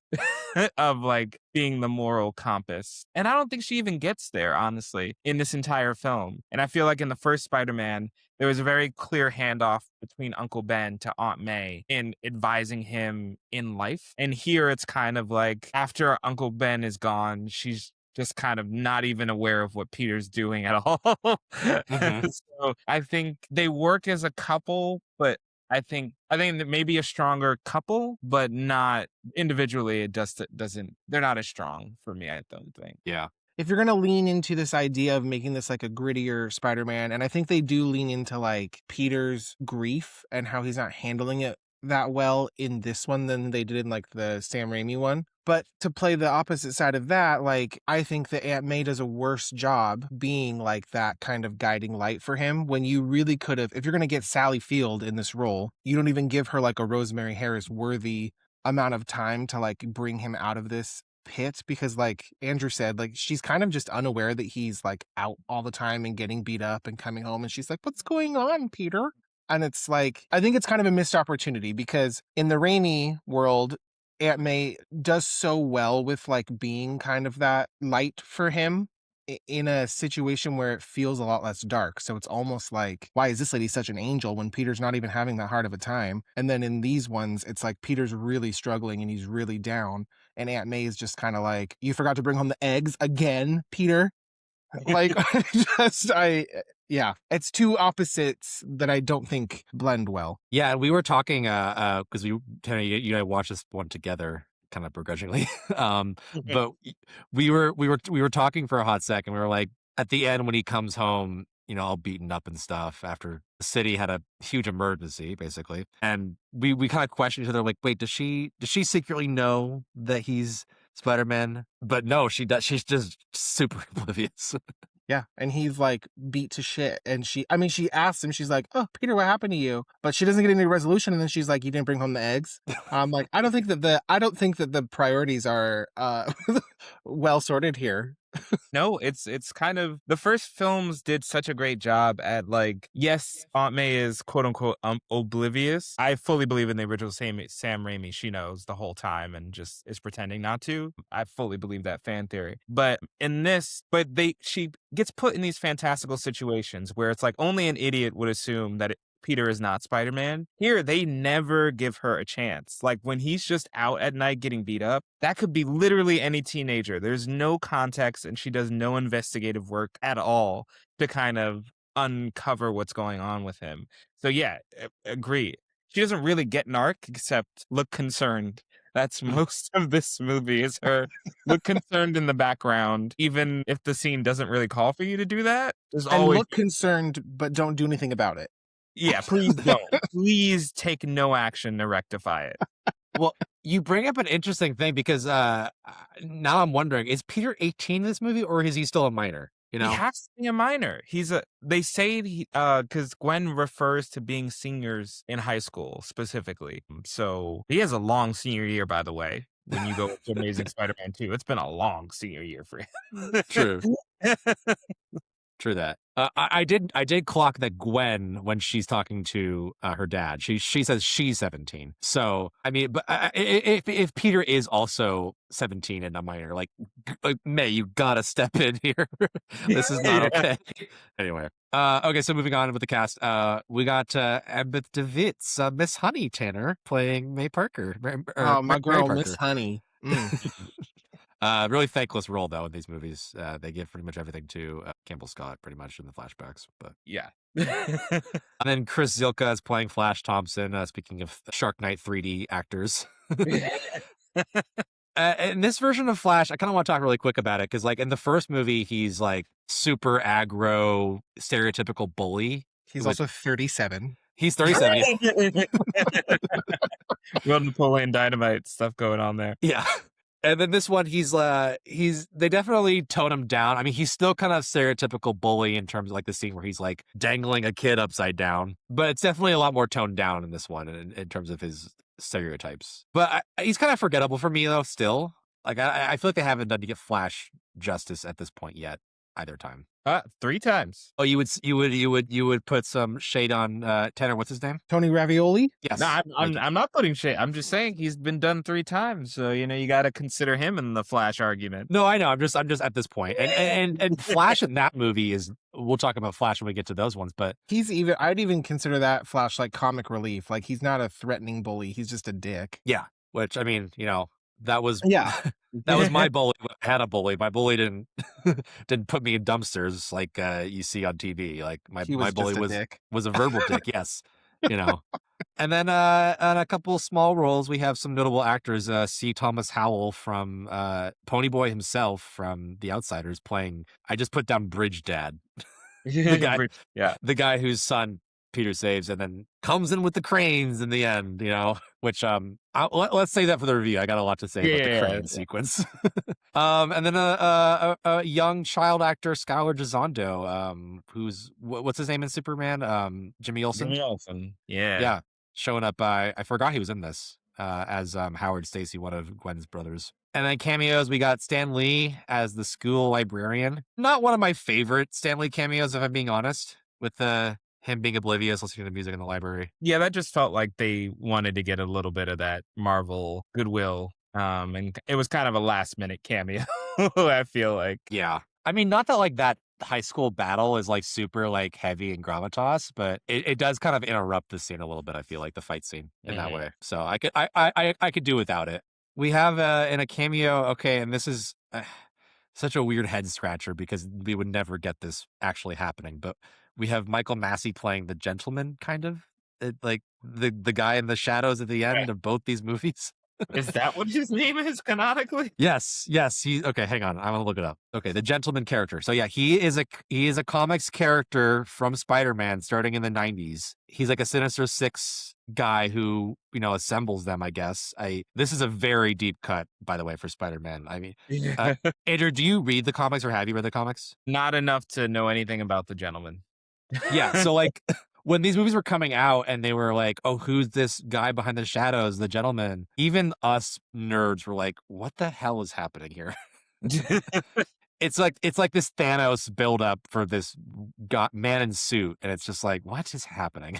[SPEAKER 4] of like being the moral compass. And I don't think she even gets there, honestly, in this entire film. And I feel like in the first Spider-Man, there was a very clear handoff between Uncle Ben to Aunt May in advising him in life. And here it's kind of like after Uncle Ben is gone, she's just kind of not even aware of what Peter's doing at all. So I think they work as a couple, but I think that maybe a stronger couple, but not individually. It doesn't. They're not as strong for me. I don't think.
[SPEAKER 1] Yeah.
[SPEAKER 6] If you're going to lean into this idea of making this like a grittier Spider-Man, and I think they do lean into like Peter's grief and how he's not handling it that well in this one than they did in like the Sam Raimi one. But to play the opposite side of that, like I think that Aunt May does a worse job being like that kind of guiding light for him when you really could have, if you're going to get Sally Field in this role, you don't even give her like a Rosemary Harris worthy amount of time to like bring him out of this pit, because like Andrew said, like she's kind of just unaware that he's like out all the time and getting beat up and coming home, and she's like, what's going on, Peter? And it's like, I think it's kind of a missed opportunity, because in the Raimi world, Aunt May does so well with like being kind of that light for him in a situation where it feels a lot less dark. So it's almost like, why is this lady such an angel when Peter's not even having that hard of a time? And then in these ones, it's like Peter's really struggling and he's really down. And Aunt May is just kind of like, you forgot to bring home the eggs again, Peter. Like, yeah, it's two opposites that I don't think blend well.
[SPEAKER 1] Yeah, and we were talking because you and I watched this one together, kind of begrudgingly. But we were talking for a hot second. We were like, at the end when he comes home, all beaten up and stuff after the city had a huge emergency, basically, and we kind of questioned each other, like, wait, does she secretly know that he's Spider-Man? But no, she does. She's just super oblivious.
[SPEAKER 6] Yeah, and he's like beat to shit, and she asks him, she's like, "Oh, Peter, what happened to you?" But she doesn't get any resolution, and then she's like, "You didn't bring home the eggs." I'm like, I don't think that the priorities are well sorted here.
[SPEAKER 4] No, it's kind of, the first films did such a great job at like, yes, Aunt May is quote unquote oblivious. I fully believe in the original Sam Raimi. She knows the whole time and just is pretending not to. I fully believe that fan theory. But in this, she gets put in these fantastical situations where it's like only an idiot would assume that Peter is not Spider-Man. Here, they never give her a chance. Like when he's just out at night getting beat up, that could be literally any teenager. There's no context, and she does no investigative work at all to kind of uncover what's going on with him. So yeah, agree. She doesn't really get an arc except look concerned. That's most of this movie, is her look concerned in the background, even if the scene doesn't really call for you to do that. There's
[SPEAKER 6] And
[SPEAKER 4] always
[SPEAKER 6] look concerned, but don't do anything about it.
[SPEAKER 4] Yeah, please don't. Please take no action to rectify it.
[SPEAKER 1] Well, you bring up an interesting thing, because now I'm wondering, is Peter 18 in this movie, or is he still a minor?
[SPEAKER 4] He has to be a minor. They say because Gwen refers to being seniors in high school specifically. So he has a long senior year, by the way. When you go to Amazing Spider-Man 2, it's been a long senior year for him.
[SPEAKER 1] True. True that. I did clock that Gwen, when she's talking to her dad, she says she's 17. So I mean, but if Peter is also 17 and a minor, like May, you gotta step in here. This is not okay. Anyway, okay. So moving on with the cast, we got Embeth DeWitt's Miss Honey Tanner playing May Parker.
[SPEAKER 6] My girl,
[SPEAKER 1] Parker.
[SPEAKER 6] Miss Honey.
[SPEAKER 1] Really thankless role though in these movies. They give pretty much everything to Campbell Scott, pretty much in the flashbacks. But
[SPEAKER 4] yeah.
[SPEAKER 1] And then Chris Zilka is playing Flash Thompson. Speaking of Shark Knight 3D actors. In this version of Flash, I kind of want to talk really quick about it, because like in the first movie, he's like super aggro, stereotypical bully.
[SPEAKER 6] He's also 37.
[SPEAKER 1] He's 37.
[SPEAKER 4] Real Napoleon Dynamite stuff going on there.
[SPEAKER 1] Yeah. And then this one, they definitely tone him down. I mean, he's still kind of stereotypical bully in terms of like the scene where he's like dangling a kid upside down, but it's definitely a lot more toned down in this one in terms of his stereotypes. But he's kind of forgettable for me though. Still, like I feel like they haven't done to get Flash justice at this point yet, either time.
[SPEAKER 4] 3 times.
[SPEAKER 1] Oh, you would put some shade on Tanner. What's his name?
[SPEAKER 6] Tony Ravioli.
[SPEAKER 1] Yes.
[SPEAKER 4] No, I'm not putting shade. I'm just saying he's been done 3 times, so you got to consider him in the Flash argument.
[SPEAKER 1] No, I know. I'm just at this point, and Flash in that movie is. We'll talk about Flash when we get to those ones, but
[SPEAKER 6] I'd even consider that Flash like comic relief. Like he's not a threatening bully. He's just a dick.
[SPEAKER 1] Yeah. Which I mean, that was
[SPEAKER 6] that
[SPEAKER 1] was my bully. I had a bully. My bully didn't put me in dumpsters like you see on TV. Like my bully was a verbal dick. Yes. you know. And then on a couple small roles, we have some notable actors. C. Thomas Howell from Ponyboy himself from The Outsiders playing, I just put down Bridge Dad.
[SPEAKER 4] Yeah.
[SPEAKER 1] The guy whose son Peter saves and then comes in with the cranes in the end, which let's say that for the review. I got a lot to say about the crane sequence. And then a young child actor, Skylar Gisondo, who's what's his name in Superman? Jimmy Olsen. Yeah, showing up. I forgot he was in this as Howard Stacy, one of Gwen's brothers. And then cameos, we got Stan Lee as the school librarian. Not one of my favorite Stan Lee cameos, if I'm being honest, with him being oblivious, listening to the music in the library.
[SPEAKER 4] Yeah, that just felt like they wanted to get a little bit of that Marvel goodwill. And it was kind of a last minute cameo, I feel like.
[SPEAKER 1] Yeah. I mean, not that like that high school battle is like super like heavy and gravitas, but it does kind of interrupt the scene a little bit, I feel like, the fight scene in that way. So I could do without it. We have in a cameo, okay, and this is such a weird head scratcher because we would never get this actually happening, but we have Michael Massey playing the gentleman, kind of like the guy in the shadows at the end of both these movies.
[SPEAKER 4] Is that what his name is canonically?
[SPEAKER 1] Yes. He's okay. Hang on, I'm gonna look it up. Okay, the gentleman character. So yeah, he is a comics character from Spider-Man starting in the 90s. He's like a Sinister Six guy who assembles them. I guess. This is a very deep cut, by the way, for Spider-Man. I mean, Andrew, do you read the comics or have you read the comics?
[SPEAKER 4] Not enough to know anything about the gentleman.
[SPEAKER 1] Yeah. So like. When these movies were coming out and they were like, oh, who's this guy behind the shadows, the gentleman? Even us nerds were like, what the hell is happening here? It's like this Thanos buildup for this man in suit. And it's just like, what is happening?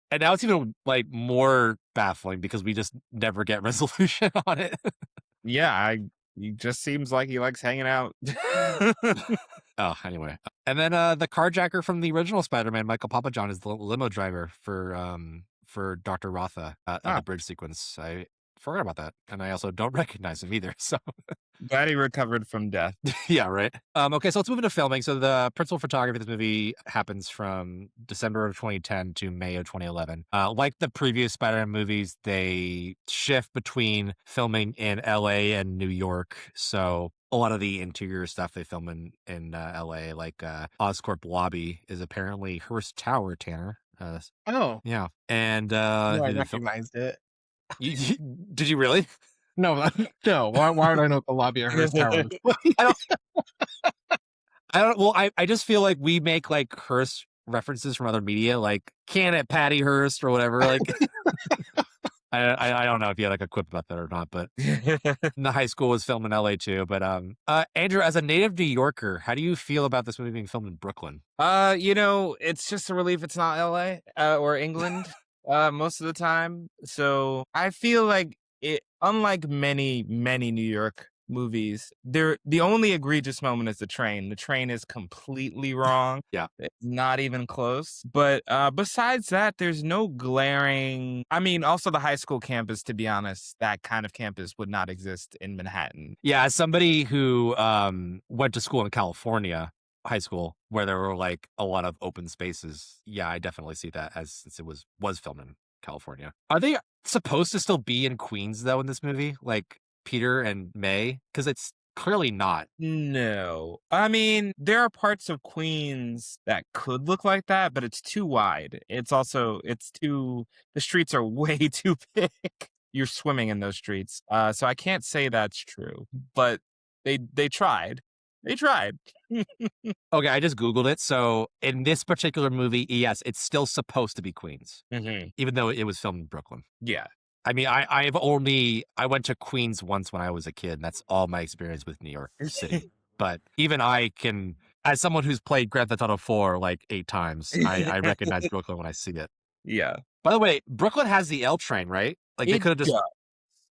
[SPEAKER 1] And now it's even like more baffling because we just never get resolution on it.
[SPEAKER 4] Yeah, he just seems like he likes hanging out.
[SPEAKER 1] Oh, anyway. And then the carjacker from the original Spider-Man, Michael Papajohn, is the limo driver for Dr. Rotha at the bridge sequence. I forgot about that. And I also don't recognize him either. So
[SPEAKER 4] glad he recovered from death.
[SPEAKER 1] Yeah, right. Okay, so let's move into filming. So the principal photography of this movie happens from December of 2010 to May of 2011. Like the previous Spider-Man movies, they shift between filming in LA and New York. So a lot of the interior stuff they film in LA, like Oscorp lobby, is apparently Hearst Tower, Tanner.
[SPEAKER 6] Oh.
[SPEAKER 1] Yeah. And
[SPEAKER 6] I recognized it.
[SPEAKER 1] Did you really?
[SPEAKER 6] No. Why would I know the lobby of Hearst Tower?
[SPEAKER 1] I don't. Well, I just feel like we make like Hearst references from other media, like "Can it, Patty Hearst" or whatever. Like, I don't know if you had like a quip about that or not, but the high school was filmed in LA too. But Andrew, as a native New Yorker, how do you feel about this movie being filmed in Brooklyn?
[SPEAKER 4] It's just a relief it's not LA or England most of the time. So I feel like it, unlike many New York movies, the only egregious moment is the train. The train is completely wrong.
[SPEAKER 1] Yeah,
[SPEAKER 4] it's not even close. But besides that, there's no glaring. I mean, also the high school campus. To be honest, that kind of campus would not exist in Manhattan.
[SPEAKER 1] Yeah, as somebody who went to school in California, high school, where there were like a lot of open spaces. Yeah, I definitely see that since it was filmed in California. Are they supposed to still be in Queens though in this movie? Like Peter and May? Because it's clearly not.
[SPEAKER 4] No. I mean, there are parts of Queens that could look like that, but it's too wide. The streets are way too big. You're swimming in those streets. So I can't say that's true, but they tried. They tried.
[SPEAKER 1] Okay, I just Googled it. So in this particular movie, yes, it's still supposed to be Queens, even though it was filmed in Brooklyn.
[SPEAKER 4] Yeah.
[SPEAKER 1] I mean, I went to Queens once when I was a kid, and that's all my experience with New York City. But even I can, as someone who's played Grand Theft Auto 4 like 8 times, I recognize Brooklyn when I see it.
[SPEAKER 4] Yeah.
[SPEAKER 1] By the way, Brooklyn has the L train, right? Like they could have just.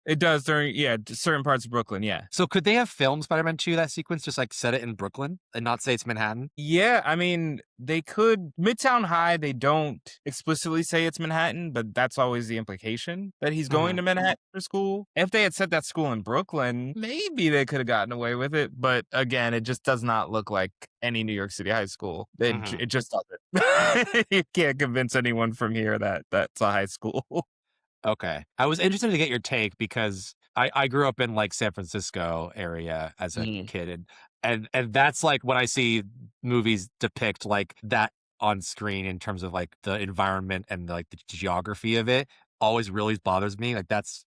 [SPEAKER 4] It does during certain parts of Brooklyn. Yeah.
[SPEAKER 1] So could they have filmed Spider-Man 2 that sequence, just like set it in Brooklyn and not say it's Manhattan?
[SPEAKER 4] Yeah, I mean, they could. Midtown High, they don't explicitly say it's Manhattan, but that's always the implication that he's going to Manhattan for school. If they had set that school in Brooklyn, maybe they could have gotten away with it. But again, it just does not look like any New York City high school. It just doesn't. You can't convince anyone from here that that's a high school.
[SPEAKER 1] Okay. I was interested to get your take because I grew up in like San Francisco area as a kid, and that's like when I see movies depict like that on screen in terms of like the environment and like the geography of it, always really bothers me. Like that's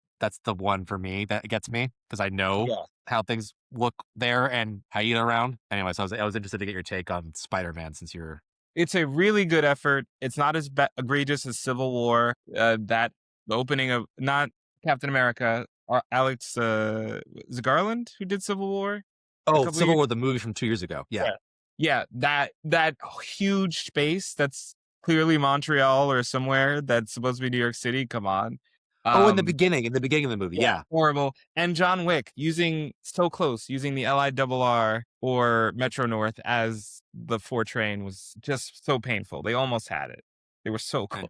[SPEAKER 1] the one for me that gets me because I know how things look there and how you get around. Anyway, so I was interested to get your take on Spider-Man since you're.
[SPEAKER 4] It's a really good effort. It's not as egregious as Civil War. That the opening of not Captain America, or Alex is it Garland who did Civil War?
[SPEAKER 1] Oh, Civil War, the movie from 2 years ago.
[SPEAKER 4] Yeah. That huge space that's clearly Montreal or somewhere that's supposed to be New York City. Come on.
[SPEAKER 1] In the beginning of the movie. Yeah.
[SPEAKER 4] Horrible. And John Wick using the LIRR or Metro North as the 4 train was just so painful. They almost had it. They were so close.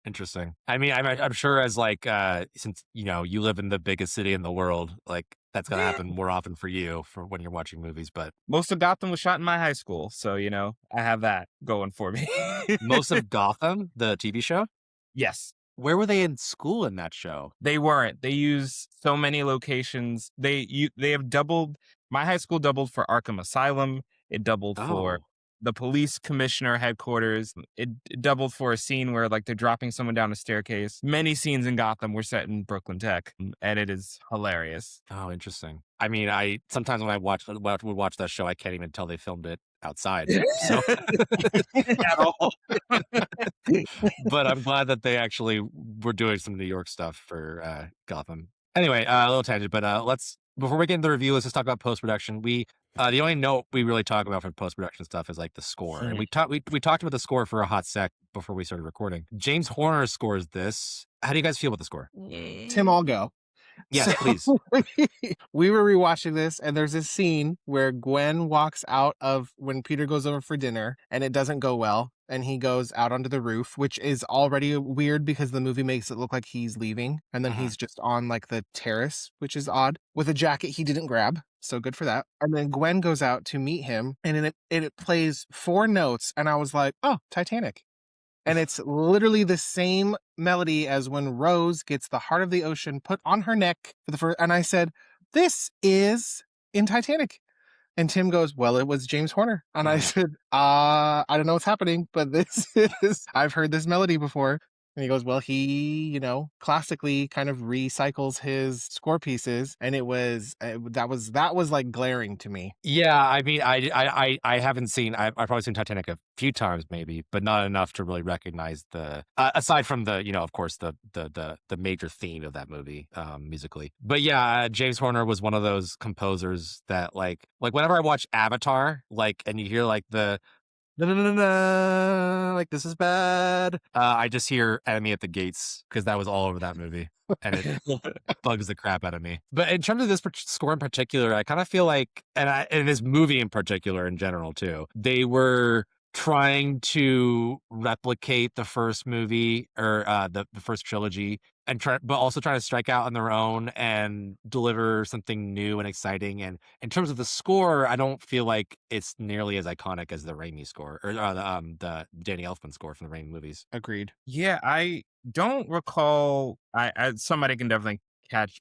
[SPEAKER 1] Interesting. I mean, I'm sure as like since you live in the biggest city in the world, like that's gonna happen more often for you for when you're watching movies. But
[SPEAKER 4] most of Gotham was shot in my high school, so I have that going for me.
[SPEAKER 1] Most of Gotham, the TV show.
[SPEAKER 4] Yes.
[SPEAKER 1] Where were they in school in that show?
[SPEAKER 4] They weren't. They use so many locations. They have doubled. My high school doubled for Arkham Asylum. It doubled for the police commissioner headquarters. It doubled for a scene where like they're dropping someone down a staircase. Many scenes in Gotham were set in Brooklyn Tech, and it is hilarious.
[SPEAKER 1] Oh, interesting. I mean, I sometimes when I would watch that show, I can't even tell they filmed it outside. So.
[SPEAKER 4] At all.
[SPEAKER 1] But I'm glad that they actually were doing some New York stuff for Gotham. Anyway, a little tangent, but before we get into the review, let's just talk about post-production. The only note we really talk about for post-production stuff is like the score. And we talked about the score for a hot sec before we started recording. James Horner scores this. How do you guys feel about the score?
[SPEAKER 6] Tim, I'll go.
[SPEAKER 1] Yes, please.
[SPEAKER 6] We were rewatching this, and there's this scene where Gwen walks out of when Peter goes over for dinner, and it doesn't go well, and he goes out onto the roof, which is already weird because the movie makes it look like he's leaving, and then he's just on like the terrace, which is odd, with a jacket he didn't grab. So good for that. And then Gwen goes out to meet him, and it plays 4 notes, and I was like, oh, Titanic. And it's literally the same melody as when Rose gets the heart of the ocean put on her neck for the first. And I said, this is in Titanic. And Tim goes, well, it was James Horner. And I said, I don't know what's happening, but I've heard this melody before. And he goes, well, he, classically kind of recycles his score pieces. And that was like glaring to me.
[SPEAKER 1] Yeah, I mean, I haven't seen. I've probably seen Titanic a few times, maybe, but not enough to really recognize the. Aside from the, of course, the major theme of that movie, musically. But yeah, James Horner was one of those composers that, like whenever I watch Avatar, and you hear like the. No, like this is bad. I just hear Enemy at the Gates because that was all over that movie, and it bugs the crap out of me. But in terms of this score in particular, I kind of feel like, and this movie in particular, in general too, they were trying to replicate the first movie or the first trilogy, but also trying to strike out on their own and deliver something new and exciting. And in terms of the score, I don't feel like it's nearly as iconic as the Raimi score or the Danny Elfman score from the Raimi movies.
[SPEAKER 6] Agreed.
[SPEAKER 4] Yeah, I don't recall. I somebody can definitely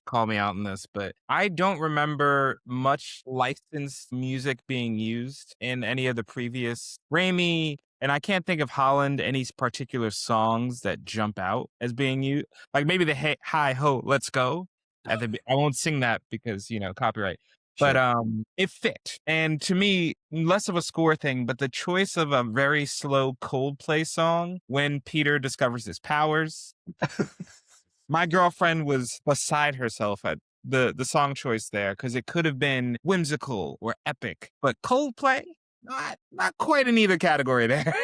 [SPEAKER 4] call me out on this, but I don't remember much licensed music being used in any of the previous Raimi, and I can't think of Holland any particular songs that jump out as being used. Like maybe the Hi Ho Let's Go. I won't sing that because copyright. But it fit, and to me, less of a score thing, but the choice of a very slow Coldplay song when Peter discovers his powers. My girlfriend was beside herself at the song choice there because it could have been whimsical or epic, but Coldplay, not quite in either category there.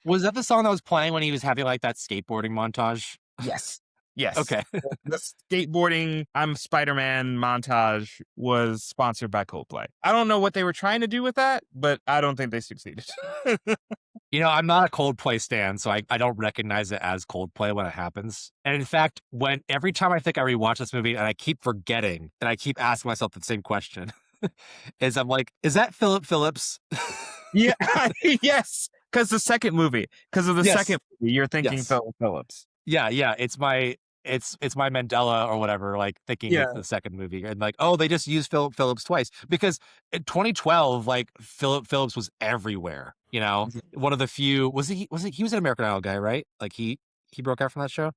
[SPEAKER 1] Was that the song that was playing when he was having like that skateboarding montage?
[SPEAKER 4] Yes. Yes.
[SPEAKER 1] Okay.
[SPEAKER 4] The skateboarding I'm Spider-Man montage was sponsored by Coldplay. I don't know what they were trying to do with that, but I don't think they succeeded.
[SPEAKER 1] You know, I'm not a Coldplay stan, so I don't recognize it as Coldplay when it happens. And in fact, every time I think I rewatch this movie and I keep forgetting and I keep asking myself the same question, I'm like, is that Philip Phillips?
[SPEAKER 4] Yeah, yes, because of the second movie,
[SPEAKER 1] Yes.
[SPEAKER 4] you're thinking
[SPEAKER 1] Yes.
[SPEAKER 4] Philip Phillips.
[SPEAKER 1] Yeah. It's my Mandela or whatever, like thinking
[SPEAKER 4] Yeah.
[SPEAKER 1] it's the second movie. And like, oh, they just used Philip Phillips twice. Because in 2012, like Philip Phillips was everywhere, you know? One of the few he was an American Idol guy, right? Like he broke out from that show.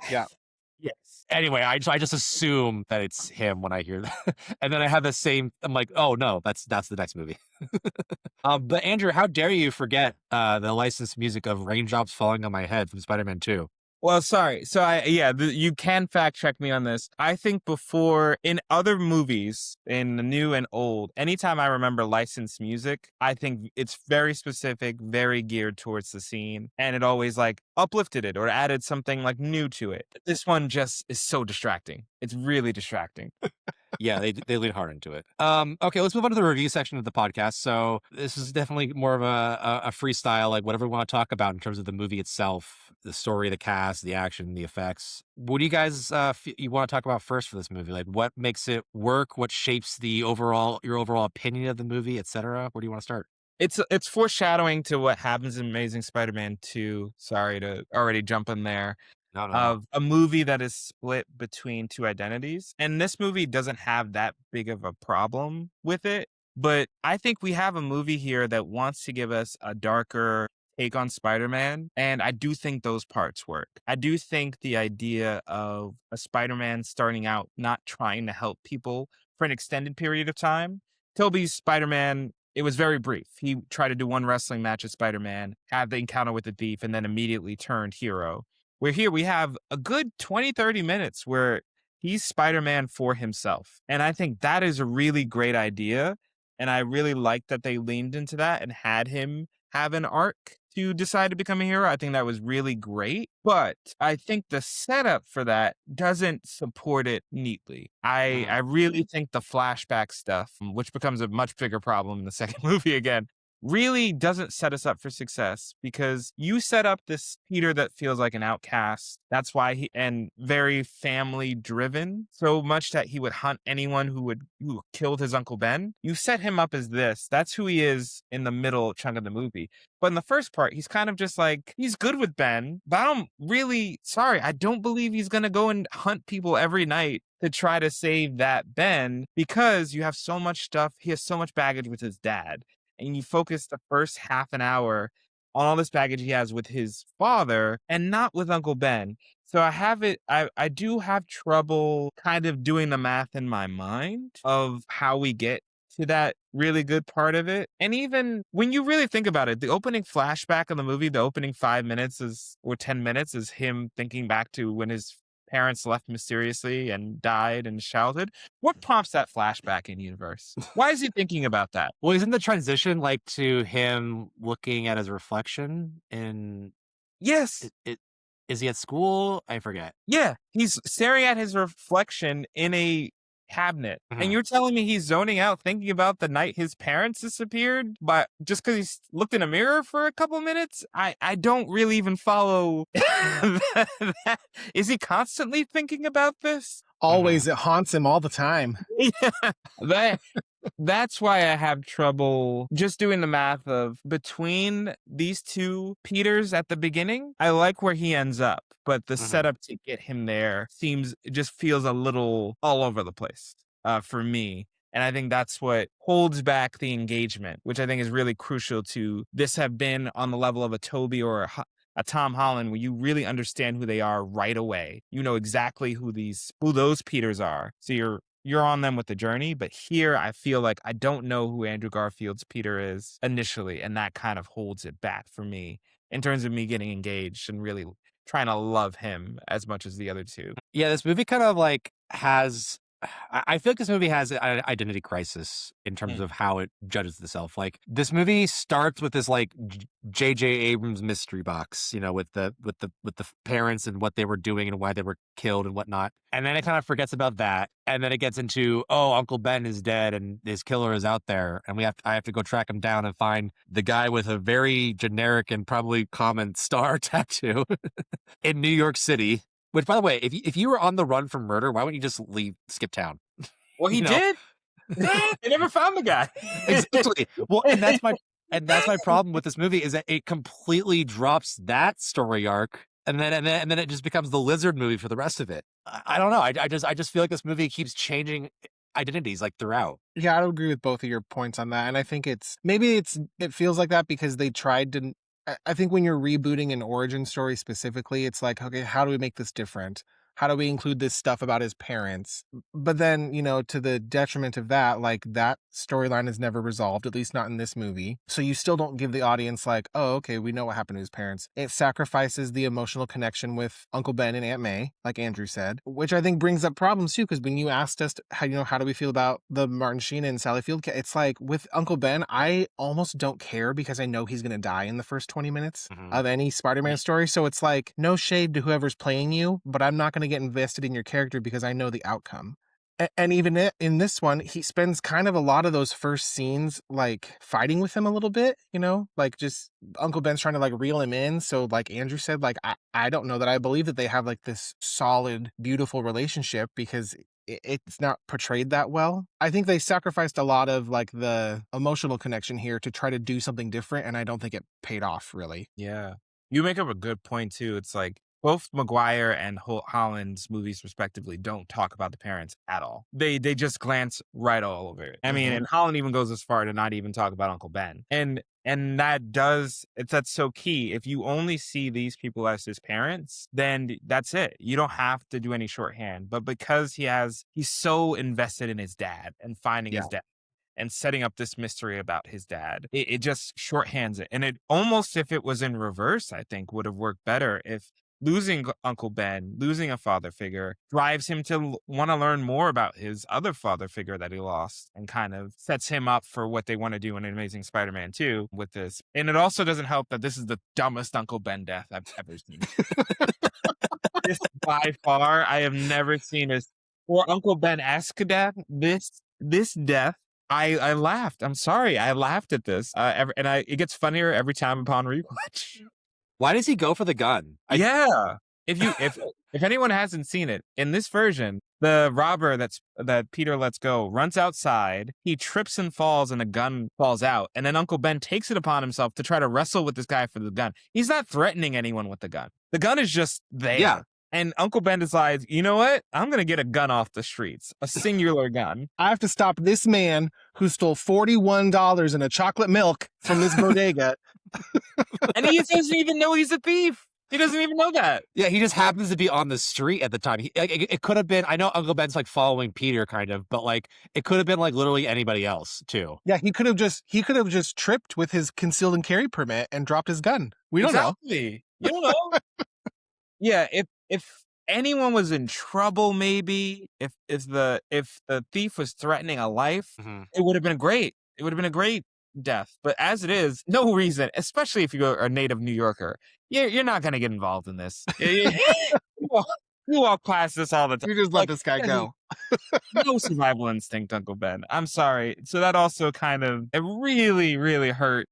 [SPEAKER 6] Yeah.
[SPEAKER 4] Yes.
[SPEAKER 1] Anyway, I just assume that it's him when I hear that. And then I have the same, I'm like, oh no, that's the next movie. But Andrew, how dare you forget the licensed music of Raindrops Falling on My Head from Spider-Man 2?
[SPEAKER 4] Well, sorry. So you can fact check me on this. I think before in other movies, in the new and old, anytime I remember licensed music, I think it's very specific, very geared towards the scene, and it always like uplifted it or added something like new to it. This one just is so distracting. It's really distracting.
[SPEAKER 1] Yeah, they lean hard into it. Okay, let's move on to the review section of the podcast. So this is definitely more of a freestyle, like whatever we want to talk about in terms of the movie itself, the story, the cast, the action, the effects. What do you guys you want to talk about first for this movie? Like what makes it work? What shapes your overall opinion of the movie, etc.? Where do you want to start?
[SPEAKER 4] It's foreshadowing to what happens in Amazing Spider-Man 2. Sorry to already jump in there.
[SPEAKER 1] No.
[SPEAKER 4] Of a movie that is split between two identities. And this movie doesn't have that big of a problem with it. But I think we have a movie here that wants to give us a darker take on Spider-Man. And I do think those parts work. I do think the idea of a Spider-Man starting out not trying to help people for an extended period of time. Tobey's Spider-Man, it was very brief. He tried to do one wrestling match as Spider-Man, had the encounter with the thief, and then immediately turned hero. Where here we have a good 20, 30 minutes where he's Spider-Man for himself. And I think that is a really great idea. And I really like that they leaned into that and had him have an arc to decide to become a hero. I think that was really great. But I think the setup for that doesn't support it neatly. I really think the flashback stuff, which becomes a much bigger problem in the second movie again, really doesn't set us up for success because you set up this Peter that feels like an outcast. That's why and very family driven, so much that he would hunt anyone who killed his Uncle Ben. You set him up as this. That's who he is in the middle chunk of the movie. But in the first part, he's kind of just like, he's good with Ben, but I don't believe he's going to go and hunt people every night to try to save that Ben because you have so much stuff. He has so much baggage with his dad. And you focus the first half an hour on all this baggage he has with his father and not with Uncle Ben. So I do have trouble kind of doing the math in my mind of how we get to that really good part of it. And even when you really think about it, the opening flashback of the movie, the opening 5 minutes or 10 minutes is him thinking back to when his parents left mysteriously and died in childhood. What prompts that flashback in universe? Why is he thinking about that?
[SPEAKER 1] Well, isn't the transition like to him looking at his reflection in?
[SPEAKER 4] Yes.
[SPEAKER 1] Is he at school? I forget.
[SPEAKER 4] Yeah, he's staring at his reflection in a cabinet. And you're telling me he's zoning out thinking about the night his parents disappeared, but just because he's looked in a mirror for a couple minutes? I don't really even follow that. Is he constantly thinking about this?
[SPEAKER 6] Always. It haunts him all the time.
[SPEAKER 4] Yeah, that's why I have trouble just doing the math of between these two Peters at the beginning. I like where he ends up, but the setup to get him there just feels a little all over the place for me. And I think that's what holds back the engagement, which I think is really crucial to this have been on the level of a Tobey or a Tom Holland, where you really understand who they are right away. You know exactly who those Peters are. So you're on them with the journey. But here I feel like I don't know who Andrew Garfield's Peter is initially. And that kind of holds it back for me in terms of me getting engaged and really trying to love him as much as the other two.
[SPEAKER 1] Yeah, this movie kind of like has I feel like this movie has an identity crisis in terms of how it judges itself. Like this movie starts with this like J.J. Abrams mystery box, you know, with the parents and what they were doing and why they were killed and whatnot. And then it kind of forgets about that. And then it gets into, oh, Uncle Ben is dead and his killer is out there. And I have to go track him down and find the guy with a very generic and probably common star tattoo in New York City. Which, by the way, if you were on the run from murder, why wouldn't you just skip town?
[SPEAKER 4] Well, he
[SPEAKER 1] You know?
[SPEAKER 4] did. They never found the guy.
[SPEAKER 1] Exactly. Well, and that's my problem with this movie is that it completely drops that story arc, and then it just becomes the lizard movie for the rest of it. I don't know. I just feel like this movie keeps changing identities like throughout.
[SPEAKER 6] Yeah, I would agree with both of your points on that. And I think it feels like that because they tried to. I think when you're rebooting an origin story specifically, it's like, okay, how do we make this different? How do we include this stuff about his parents? But then, you know, to the detriment of that, like that storyline is never resolved, at least not in this movie. So you still don't give the audience like, oh, okay, we know what happened to his parents. It sacrifices the emotional connection with Uncle Ben and Aunt May, like Andrew said, which I think brings up problems too. Because when you asked us, how do we feel about the Martin Sheen and Sally Field? It's like with Uncle Ben, I almost don't care because I know he's going to die in the first 20 minutes of any Spider-Man story. So it's like no shade to whoever's playing you, but I'm not going to get invested in your character because I know the outcome. And even in this one, he spends kind of a lot of those first scenes like fighting with him a little bit, you know, like just Uncle Ben's trying to like reel him in. So like Andrew said, like, I don't know that I believe that they have like this solid, beautiful relationship because it's not portrayed that well. I think they sacrificed a lot of like the emotional connection here to try to do something different. And I don't think it paid off really.
[SPEAKER 4] Yeah. You make up a good point too. It's like both Maguire and Holland's movies respectively don't talk about the parents at all. They just glance right all over it. I mean, and Holland even goes as far to not even talk about Uncle Ben. And that's so key. If you only see these people as his parents, then that's it. You don't have to do any shorthand. But because he's so invested in his dad and finding his dad and setting up this mystery about his dad, it just shorthands it. And it almost, if it was in reverse, I think would have worked better if losing Uncle Ben, losing a father figure, drives him to want to learn more about his other father figure that he lost and kind of sets him up for what they want to do in Amazing Spider-Man 2 with this. And it also doesn't help that this is the dumbest Uncle Ben death I've ever seen. This, by far, I have never seen a or Uncle Ben-esque death. This death, I laughed. I'm sorry. I laughed at this. It gets funnier every time upon rewatch.
[SPEAKER 1] Why does he go for the gun?
[SPEAKER 4] If anyone hasn't seen it, in this version, the robber that Peter lets go runs outside, he trips and falls and the gun falls out, and then Uncle Ben takes it upon himself to try to wrestle with this guy for the gun. He's not threatening anyone with the gun. The gun is just there.
[SPEAKER 1] Yeah.
[SPEAKER 4] And Uncle Ben decides, you know what? I'm going to get a gun off the streets, a singular gun.
[SPEAKER 6] I have to stop this man who stole $41 in a chocolate milk from this bodega.
[SPEAKER 4] And he doesn't even know he's a thief. He doesn't even know that.
[SPEAKER 1] Yeah, he just happens to be on the street at the time. It could have been, I know Uncle Ben's like following Peter kind of, but like it could have been like literally anybody else too.
[SPEAKER 6] Yeah, he could have just tripped with his concealed and carry permit and dropped his gun. We don't know.
[SPEAKER 4] You don't know. Yeah, if anyone was in trouble, maybe if the thief was threatening a life, it would have been great. It would have been a great death. But as it is, no reason, especially if you're a native New Yorker, you're not going to get involved in this. You walk past this all the time.
[SPEAKER 6] You just let this guy go.
[SPEAKER 4] No survival instinct, Uncle Ben. I'm sorry. So that also it really, really hurt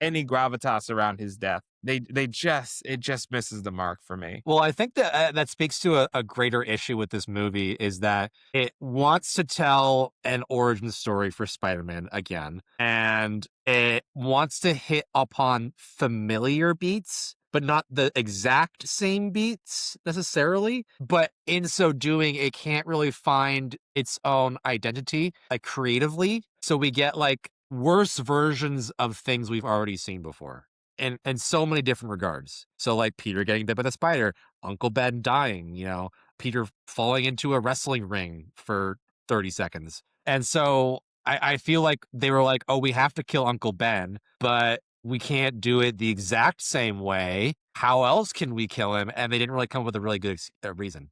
[SPEAKER 4] any gravitas around his death. It just misses the mark for me.
[SPEAKER 1] Well, I think that speaks to a greater issue with this movie is that it wants to tell an origin story for Spider-Man again, and it wants to hit upon familiar beats, but not the exact same beats necessarily. But in so doing, it can't really find its own identity, like creatively. So we get like worse versions of things we've already seen before. In so many different regards. So like Peter getting bit by the spider, Uncle Ben dying, you know, Peter falling into a wrestling ring for 30 seconds. And so I feel like they were like, oh, we have to kill Uncle Ben, but we can't do it the exact same way. How else can we kill him? And they didn't really come up with a really good reason.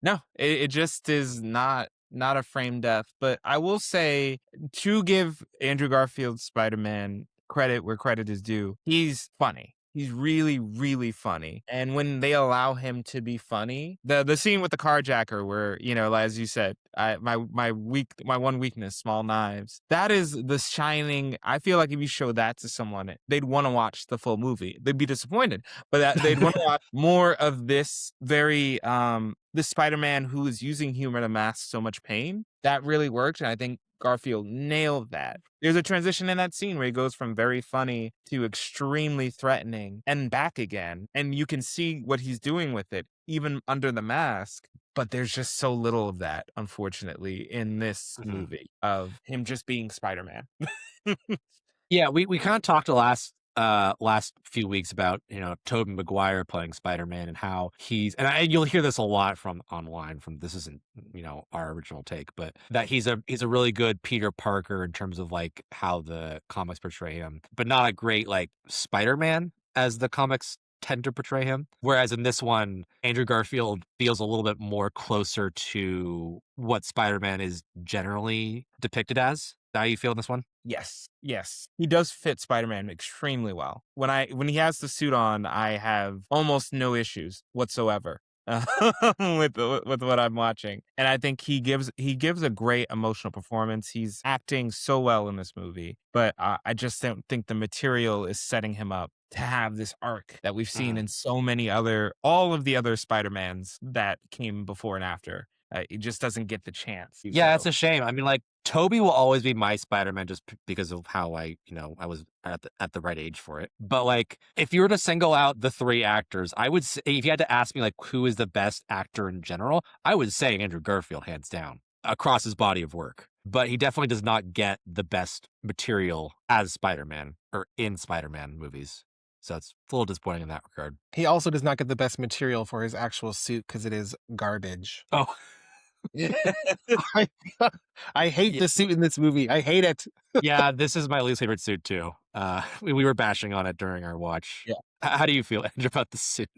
[SPEAKER 4] No, it just is not not a frame death, but I will say, to give Andrew Garfield's Spider-Man credit where credit is due, he's funny. He's really, really funny. And when they allow him to be funny, the scene with the carjacker where, as you said, my one weakness, small knives. That is the shining. I feel like if you show that to someone, they'd want to watch the full movie. They'd be disappointed, but they'd want to watch more of this very this Spider-Man who is using humor to mask so much pain. That really worked, and I think Garfield nailed that. There's a transition in that scene where he goes from very funny to extremely threatening and back again. And you can see what he's doing with it, even under the mask. But there's just so little of that, unfortunately, in this movie of him just being Spider-Man.
[SPEAKER 1] Yeah, we kind of talked the last few weeks about Tobey Maguire playing Spider-Man and how and you'll hear this a lot from online from this isn't our original take, but that he's a really good Peter Parker in terms of like how the comics portray him, but not a great like Spider-Man as the comics tend to portray him. Whereas in this one, Andrew Garfield feels a little bit more closer to what Spider-Man is generally depicted as. How you feel in this one?
[SPEAKER 4] Yes. He does fit Spider-Man extremely well. When he has the suit on, I have almost no issues whatsoever with what I'm watching. And I think he gives a great emotional performance. He's acting so well in this movie, but I just don't think the material is setting him up to have this arc that we've seen in all of the other Spider-Mans that came before and after. He just doesn't get the chance.
[SPEAKER 1] Yeah, it's a shame. I mean, like Toby will always be my Spider-Man just because of how I was at the right age for it. But like, if you were to single out the three actors, I would say, if you had to ask me like who is the best actor in general, I would say Andrew Garfield, hands down, across his body of work. But he definitely does not get the best material as Spider-Man or in Spider-Man movies. So it's a little disappointing in that regard.
[SPEAKER 6] He also does not get the best material for his actual suit because it is garbage.
[SPEAKER 1] Oh.
[SPEAKER 6] I hate the suit in this movie. I hate it.
[SPEAKER 1] Yeah, this is my least favorite suit too. We were bashing on it during our watch.
[SPEAKER 4] Yeah.
[SPEAKER 1] How do you feel, Andrew, about the suit?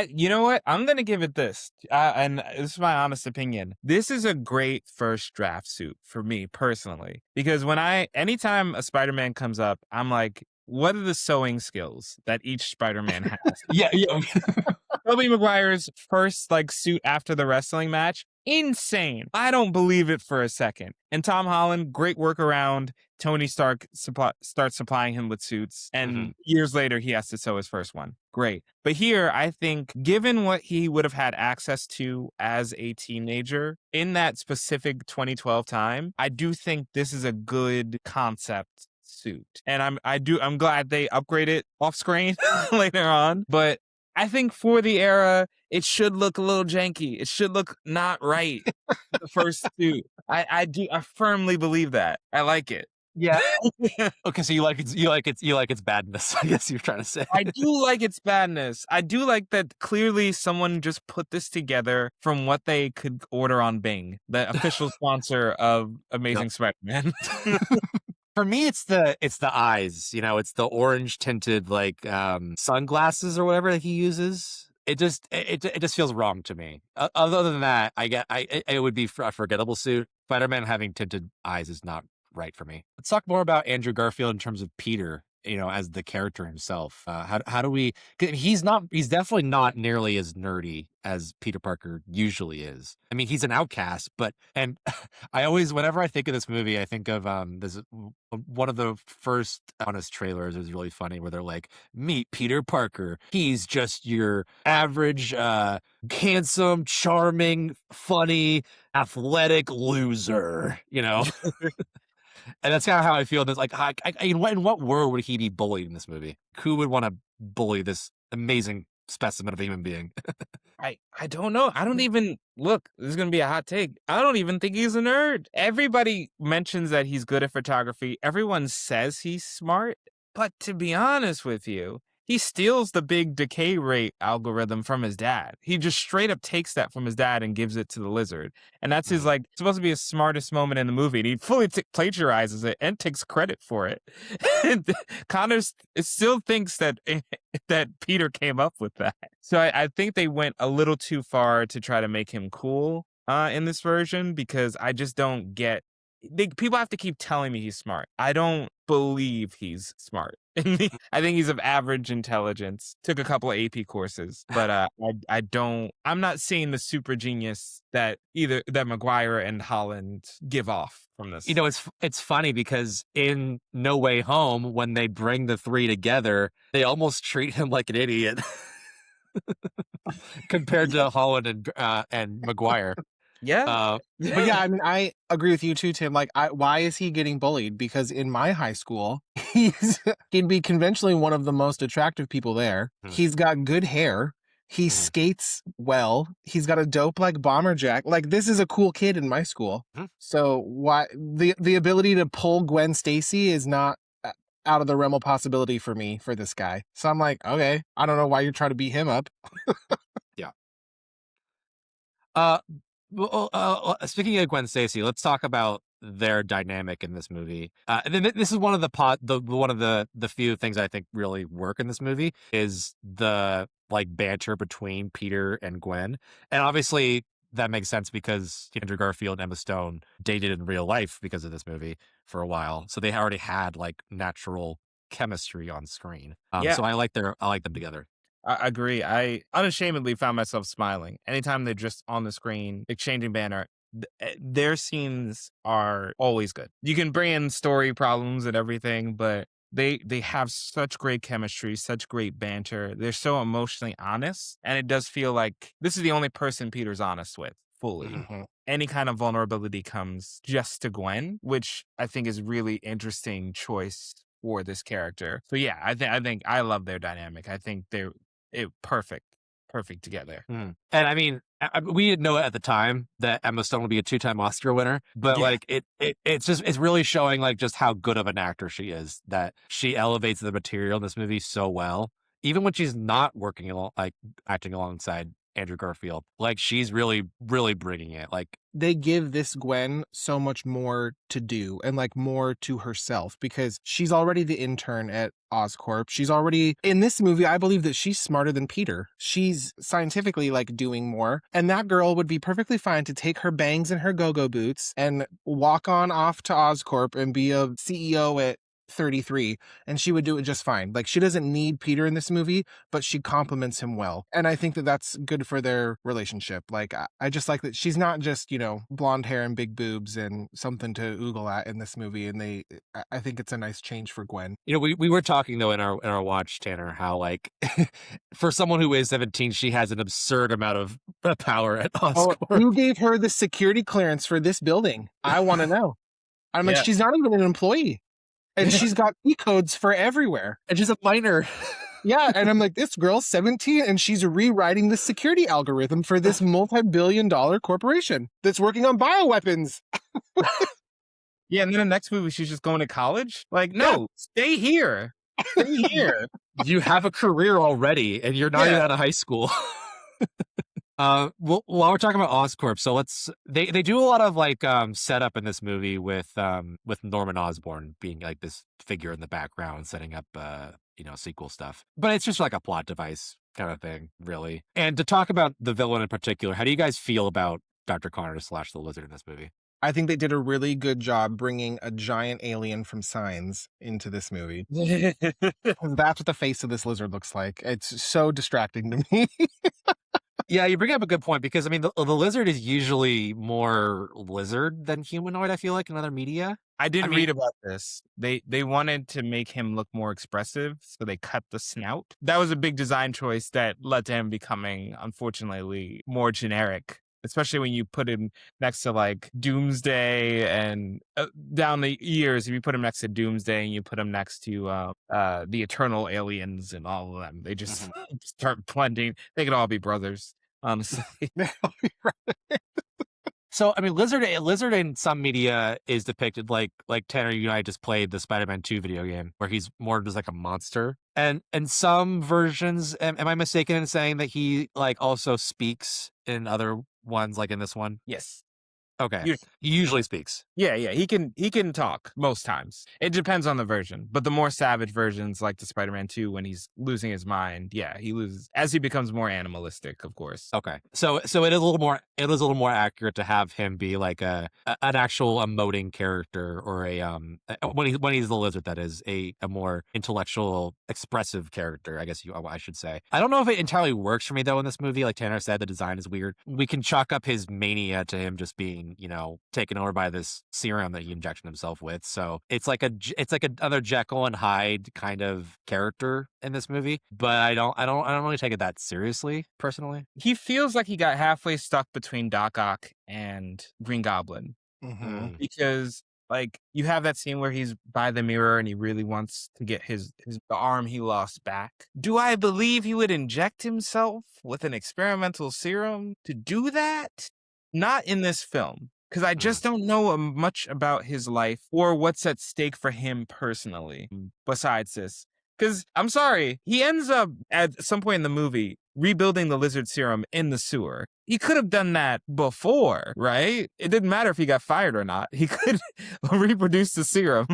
[SPEAKER 4] You know what? I'm going to give it this. And this is my honest opinion. This is a great first draft suit for me personally, because anytime a Spider-Man comes up, I'm like, what are the sewing skills that each Spider-Man has?
[SPEAKER 1] Yeah.
[SPEAKER 4] Tobey Maguire's first suit after the wrestling match, insane. I don't believe it for a second. And Tom Holland, great workaround. Tony Stark starts supplying him with suits, and years later he has to sew his first one. Great. But here, I think, given what he would have had access to as a teenager in that specific 2012 time, I do think this is a good concept suit. And I'm glad they upgrade it off screen later on. But I think for the era, it should look a little janky. It should look not right. The first suit. I firmly believe that. I like it.
[SPEAKER 1] Yeah. Okay, so you like its badness, I guess you're trying to say.
[SPEAKER 4] I do like its badness. I do like that clearly someone just put this together from what they could order on Bing, the official sponsor of Amazing Spider-Man.
[SPEAKER 1] For me, it's the eyes. It's the orange tinted sunglasses or whatever that he uses. It just feels wrong to me. Other than that, it would be a forgettable suit. Spider-Man having tinted eyes is not right for me. Let's talk more about Andrew Garfield in terms of Peter, as the character himself. How do we? He's definitely not nearly as nerdy as Peter Parker usually is. I mean, he's an outcast, and I always, whenever I think of this movie, I think of this one of the first honest trailers is really funny where they're like, meet Peter Parker. He's just your average, handsome, charming, funny, athletic loser, And that's kind of how I feel. It's like, in what world would he be bullied in this movie? Who would want to bully this amazing specimen of a human being?
[SPEAKER 4] I don't know. I don't even look. This is gonna be a hot take. I don't even think he's a nerd. Everybody mentions that he's good at photography. Everyone says he's smart, but to be honest with you, he steals the big decay rate algorithm from his dad. He just straight up takes that from his dad and gives it to the lizard. And that's his, supposed to be his smartest moment in the movie. And he fully plagiarizes it and takes credit for it. And Connor still thinks that Peter came up with that. So I think they went a little too far to try to make him cool. in this version because I just don't get. People have to keep telling me he's smart. I don't believe he's smart. I think he's of average intelligence. Took a couple of AP courses, but I don't. I'm not seeing the super genius that Maguire and Holland give off from this.
[SPEAKER 1] You know, it's funny because in No Way Home, when they bring the three together, they almost treat him like an idiot compared to Holland and Maguire.
[SPEAKER 4] Yeah.
[SPEAKER 6] But yeah, I mean, I agree with you too, Tim. Like, why is he getting bullied? Because in my high school, he'd be conventionally one of the most attractive people there. He's got good hair. He skates well. He's got a dope like bomber jack. Like, this is a cool kid in my school. So why the ability to pull Gwen Stacy is not out of the realm of possibility for me for this guy. So I'm like, okay, I don't know why you're trying to beat him up.
[SPEAKER 1] Yeah. Speaking of Gwen Stacy, let's talk about their dynamic in this movie. And then this is one of the few things I think really work in this movie is the like banter between Peter and Gwen. And obviously that makes sense because Andrew Garfield and Emma Stone dated in real life because of this movie for a while. So they already had like natural chemistry on screen. So I like them together.
[SPEAKER 4] I agree. I unashamedly found myself smiling anytime they're just on the screen exchanging banter. Their scenes are always good. You can bring in story problems and everything, but they have such great chemistry, such great banter. They're so emotionally honest, and it does feel like this is the only person Peter's honest with fully. Any kind of vulnerability comes just to Gwen, which I think is really interesting choice for this character. So yeah, I think I love their dynamic. I think they're perfect together.
[SPEAKER 1] And I mean, we didn't know at the time that Emma Stone would be a 2-time Oscar winner, but like it's really showing like just how good of an actor she is, that she elevates the material in this movie so well, even when she's not acting alongside Andrew Garfield. Like she's really, really bringing it. Like
[SPEAKER 6] they give this Gwen so much more to do and like more to herself because she's already the intern at Oscorp. She's already in this movie. I believe that she's smarter than Peter. She's scientifically like doing more. And that girl would be perfectly fine to take her bangs and her go-go boots and walk on off to Oscorp and be a CEO at 33, and she would do it just fine. Like she doesn't need Peter in this movie, but she compliments him well, and I think that that's good for their relationship. Like I just like that she's not just blonde hair and big boobs and something to oogle at in this movie, and I think it's a nice change for Gwen.
[SPEAKER 1] We were talking though in our watch, Tanner, how like for someone who is 17, she has an absurd amount of power at Oscorp.
[SPEAKER 6] Who gave her the security clearance for this building? I want to know. I'm like, she's not even an employee. And she's got e-codes for everywhere.
[SPEAKER 1] And she's a minor.
[SPEAKER 6] Yeah, and I'm like, this girl's 17 and she's rewriting the security algorithm for this multi-billion-dollar corporation that's working on bioweapons.
[SPEAKER 4] Yeah, and then the next movie, she's just going to college? Like, no, stay here. Stay here.
[SPEAKER 1] You have a career already, and you're not even out of high school. Well, while we're talking about Oscorp, so they do a lot of like setup in this movie with Norman Osborn being like this figure in the background setting up sequel stuff. But it's just like a plot device kind of thing, really. And to talk about the villain in particular, how do you guys feel about Dr. Connor / the Lizard in this movie?
[SPEAKER 6] I think they did a really good job bringing a giant alien from Signs into this movie. That's what the face of this lizard looks like. It's so distracting to me.
[SPEAKER 1] Yeah, you bring up a good point because I mean the lizard is usually more lizard than humanoid. I feel like in other media.
[SPEAKER 4] I did read about this. They wanted to make him look more expressive, so they cut the snout. That was a big design choice that led to him becoming, unfortunately, more generic. Especially when you put him next to like Doomsday and down the years, if you put him next to Doomsday and you put him next to the Eternal Aliens and all of them, they just start blending. They could all be brothers, honestly.
[SPEAKER 1] So, I mean, Lizard in some media is depicted like Tanner, you and I just played the Spider-Man 2 video game where he's more just like a monster. And in some versions, am I mistaken in saying that he like also speaks in other ones, like in this one?
[SPEAKER 4] Yes.
[SPEAKER 1] Okay.
[SPEAKER 4] You-
[SPEAKER 1] He usually speaks.
[SPEAKER 4] Yeah, he can talk most times. It depends on the version, but the more savage versions, like the Spider-Man 2, when he's losing his mind, yeah, he loses as he becomes more animalistic, of course.
[SPEAKER 1] Okay. So it is a little more accurate to have him be like an actual emoting character, or when he's the lizard, that is a more intellectual, expressive character, I guess I should say. I don't know if it entirely works for me though in this movie. Like Tanner said, the design is weird. We can chalk up his mania to him just being, taken over by this serum that he injected himself with. So it's like another Jekyll and Hyde kind of character in this movie. But I don't really take it that seriously, personally.
[SPEAKER 4] He feels like he got halfway stuck between Doc Ock and Green Goblin.
[SPEAKER 6] Mhm.
[SPEAKER 4] Because like you have that scene where he's by the mirror and he really wants to get the arm he lost back. Do I believe he would inject himself with an experimental serum to do that? Not in this film, because I just don't know much about his life or what's at stake for him personally besides this. Because I'm sorry, he ends up at some point in the movie rebuilding the lizard serum in the sewer. He could have done that before, right? It didn't matter if he got fired or not. He could reproduce the serum.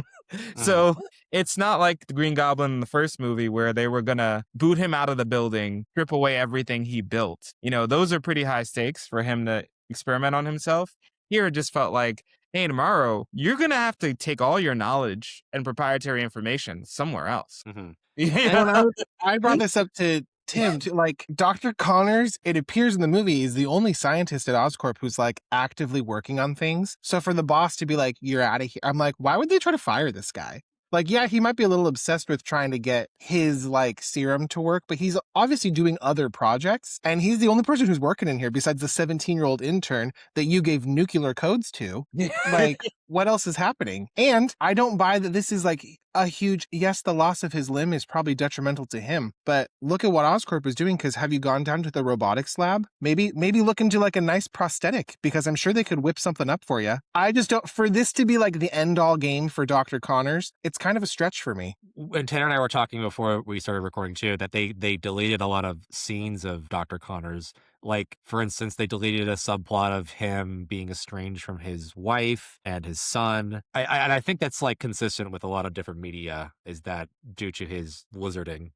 [SPEAKER 4] So it's not like the Green Goblin in the first movie where they were going to boot him out of the building, strip away everything he built. Those are pretty high stakes for him to experiment on himself. Here it just felt like, hey, tomorrow you're going to have to take all your knowledge and proprietary information somewhere else.
[SPEAKER 1] Mm-hmm.
[SPEAKER 6] And I brought this up to Tim, like Dr. Connors, it appears in the movie, is the only scientist at Oscorp who's like actively working on things. So for the boss to be like, you're out of here, I'm like, why would they try to fire this guy? Like, yeah, he might be a little obsessed with trying to get his like serum to work, but he's obviously doing other projects. And he's the only person who's working in here besides the 17-year-old intern that you gave nuclear codes to. Like, what else is happening? And I don't buy that this is like a huge, yes, the loss of his limb is probably detrimental to him, but look at what Oscorp is doing. Because have you gone down to the robotics lab? Maybe look into like a nice prosthetic, because I'm sure they could whip something up for you. I just don't, for this to be like the end all game for Dr. Connors, it's kind of a stretch for me.
[SPEAKER 1] And Tanner and I were talking before we started recording too, that they deleted a lot of scenes of Dr. Connors. Like, for instance, they deleted a subplot of him being estranged from his wife and his son. I think that's like consistent with a lot of different media, is that due to his lizarding,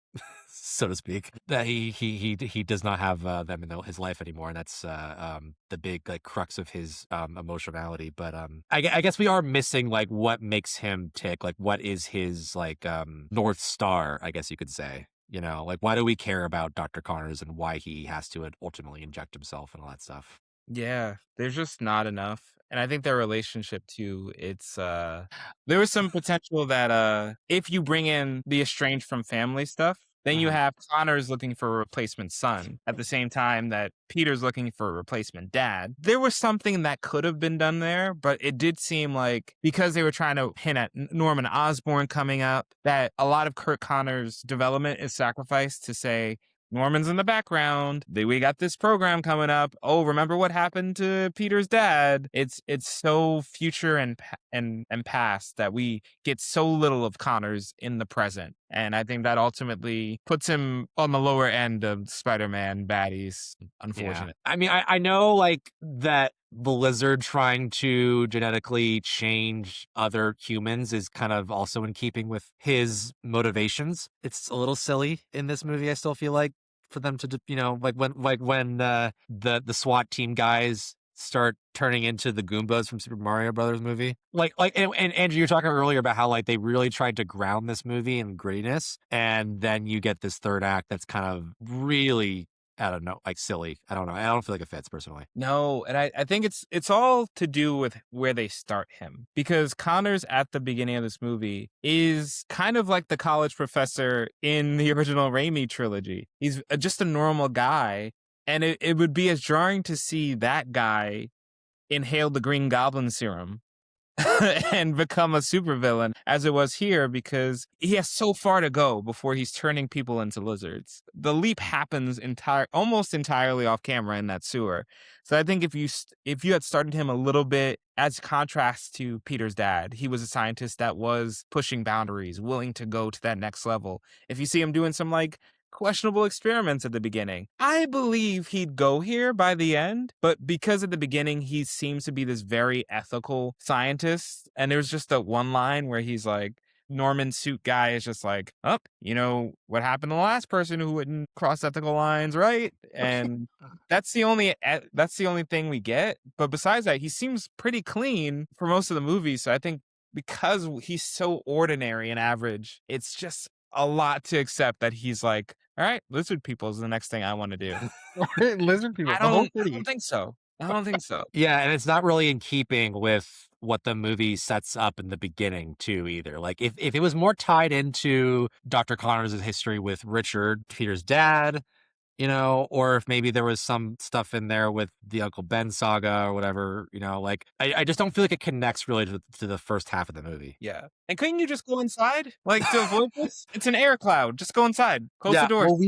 [SPEAKER 1] so to speak, that he does not have them in his life anymore, and that's the big like crux of his emotionality. But I guess we are missing like what makes him tick, like what is his like North Star, I guess you could say. Like, why do we care about Dr. Connors and why he has to ultimately inject himself and all that stuff?
[SPEAKER 4] Yeah, there's just not enough. And I think their relationship too, it's there was some potential that if you bring in the estranged from family stuff, then you have Connors looking for a replacement son at the same time that Peter's looking for a replacement dad. There was something that could have been done there, but it did seem like, because they were trying to hint at Norman Osborn coming up, that a lot of Kurt Connors' development is sacrificed to say, Norman's in the background. We got this program coming up. Oh, remember what happened to Peter's dad? It's so future and past that we get so little of Connors in the present. And I think that ultimately puts him on the lower end of Spider-Man baddies, unfortunately.
[SPEAKER 1] Yeah. I mean, I know like that the lizard trying to genetically change other humans is kind of also in keeping with his motivations. It's a little silly in this movie, I still feel like, for them to, like when the SWAT team guys start turning into the Goombas from Super Mario Brothers movie. And Andrew, you were talking earlier about how like they really tried to ground this movie in grittiness, and then you get this third act that's kind of really, I don't know, like silly. I don't know. I don't feel like it fits personally.
[SPEAKER 4] No, and I think it's all to do with where they start him. Because Connors at the beginning of this movie is kind of like the college professor in the original Raimi trilogy. He's just a normal guy. And it would be as jarring to see that guy inhale the Green Goblin serum and become a supervillain as it was here, because he has so far to go before he's turning people into lizards. The leap happens almost entirely off camera in that sewer. So I think if you had started him a little bit as contrast to Peter's dad, he was a scientist that was pushing boundaries, willing to go to that next level. If you see him doing some like questionable experiments at the beginning. I believe he'd go here by the end, but because at the beginning he seems to be this very ethical scientist, and there's just that one line where he's like, Norman suit guy is just like, oh, you know what happened to the last person who wouldn't cross ethical lines, right? And that's the only thing we get. But besides that, he seems pretty clean for most of the movie. So I think because he's so ordinary and average, it's just a lot to accept that he's like, all right, lizard people is the next thing I want to do.
[SPEAKER 6] Lizard people.
[SPEAKER 4] I
[SPEAKER 6] the whole
[SPEAKER 4] don't
[SPEAKER 6] city.
[SPEAKER 4] think so. I don't think so.
[SPEAKER 1] Yeah, and it's not really in keeping with what the movie sets up in the beginning too either. Like if it was more tied into Dr. Connors' history with Richard, Peter's dad, you know, or if maybe there was some stuff in there with the Uncle Ben saga or whatever, you know, like I just don't feel like it connects really to the first half of the movie.
[SPEAKER 4] Yeah. And couldn't you just go inside? Like to avoid this? It's an air cloud. Just go inside. Close the doors.
[SPEAKER 6] Well,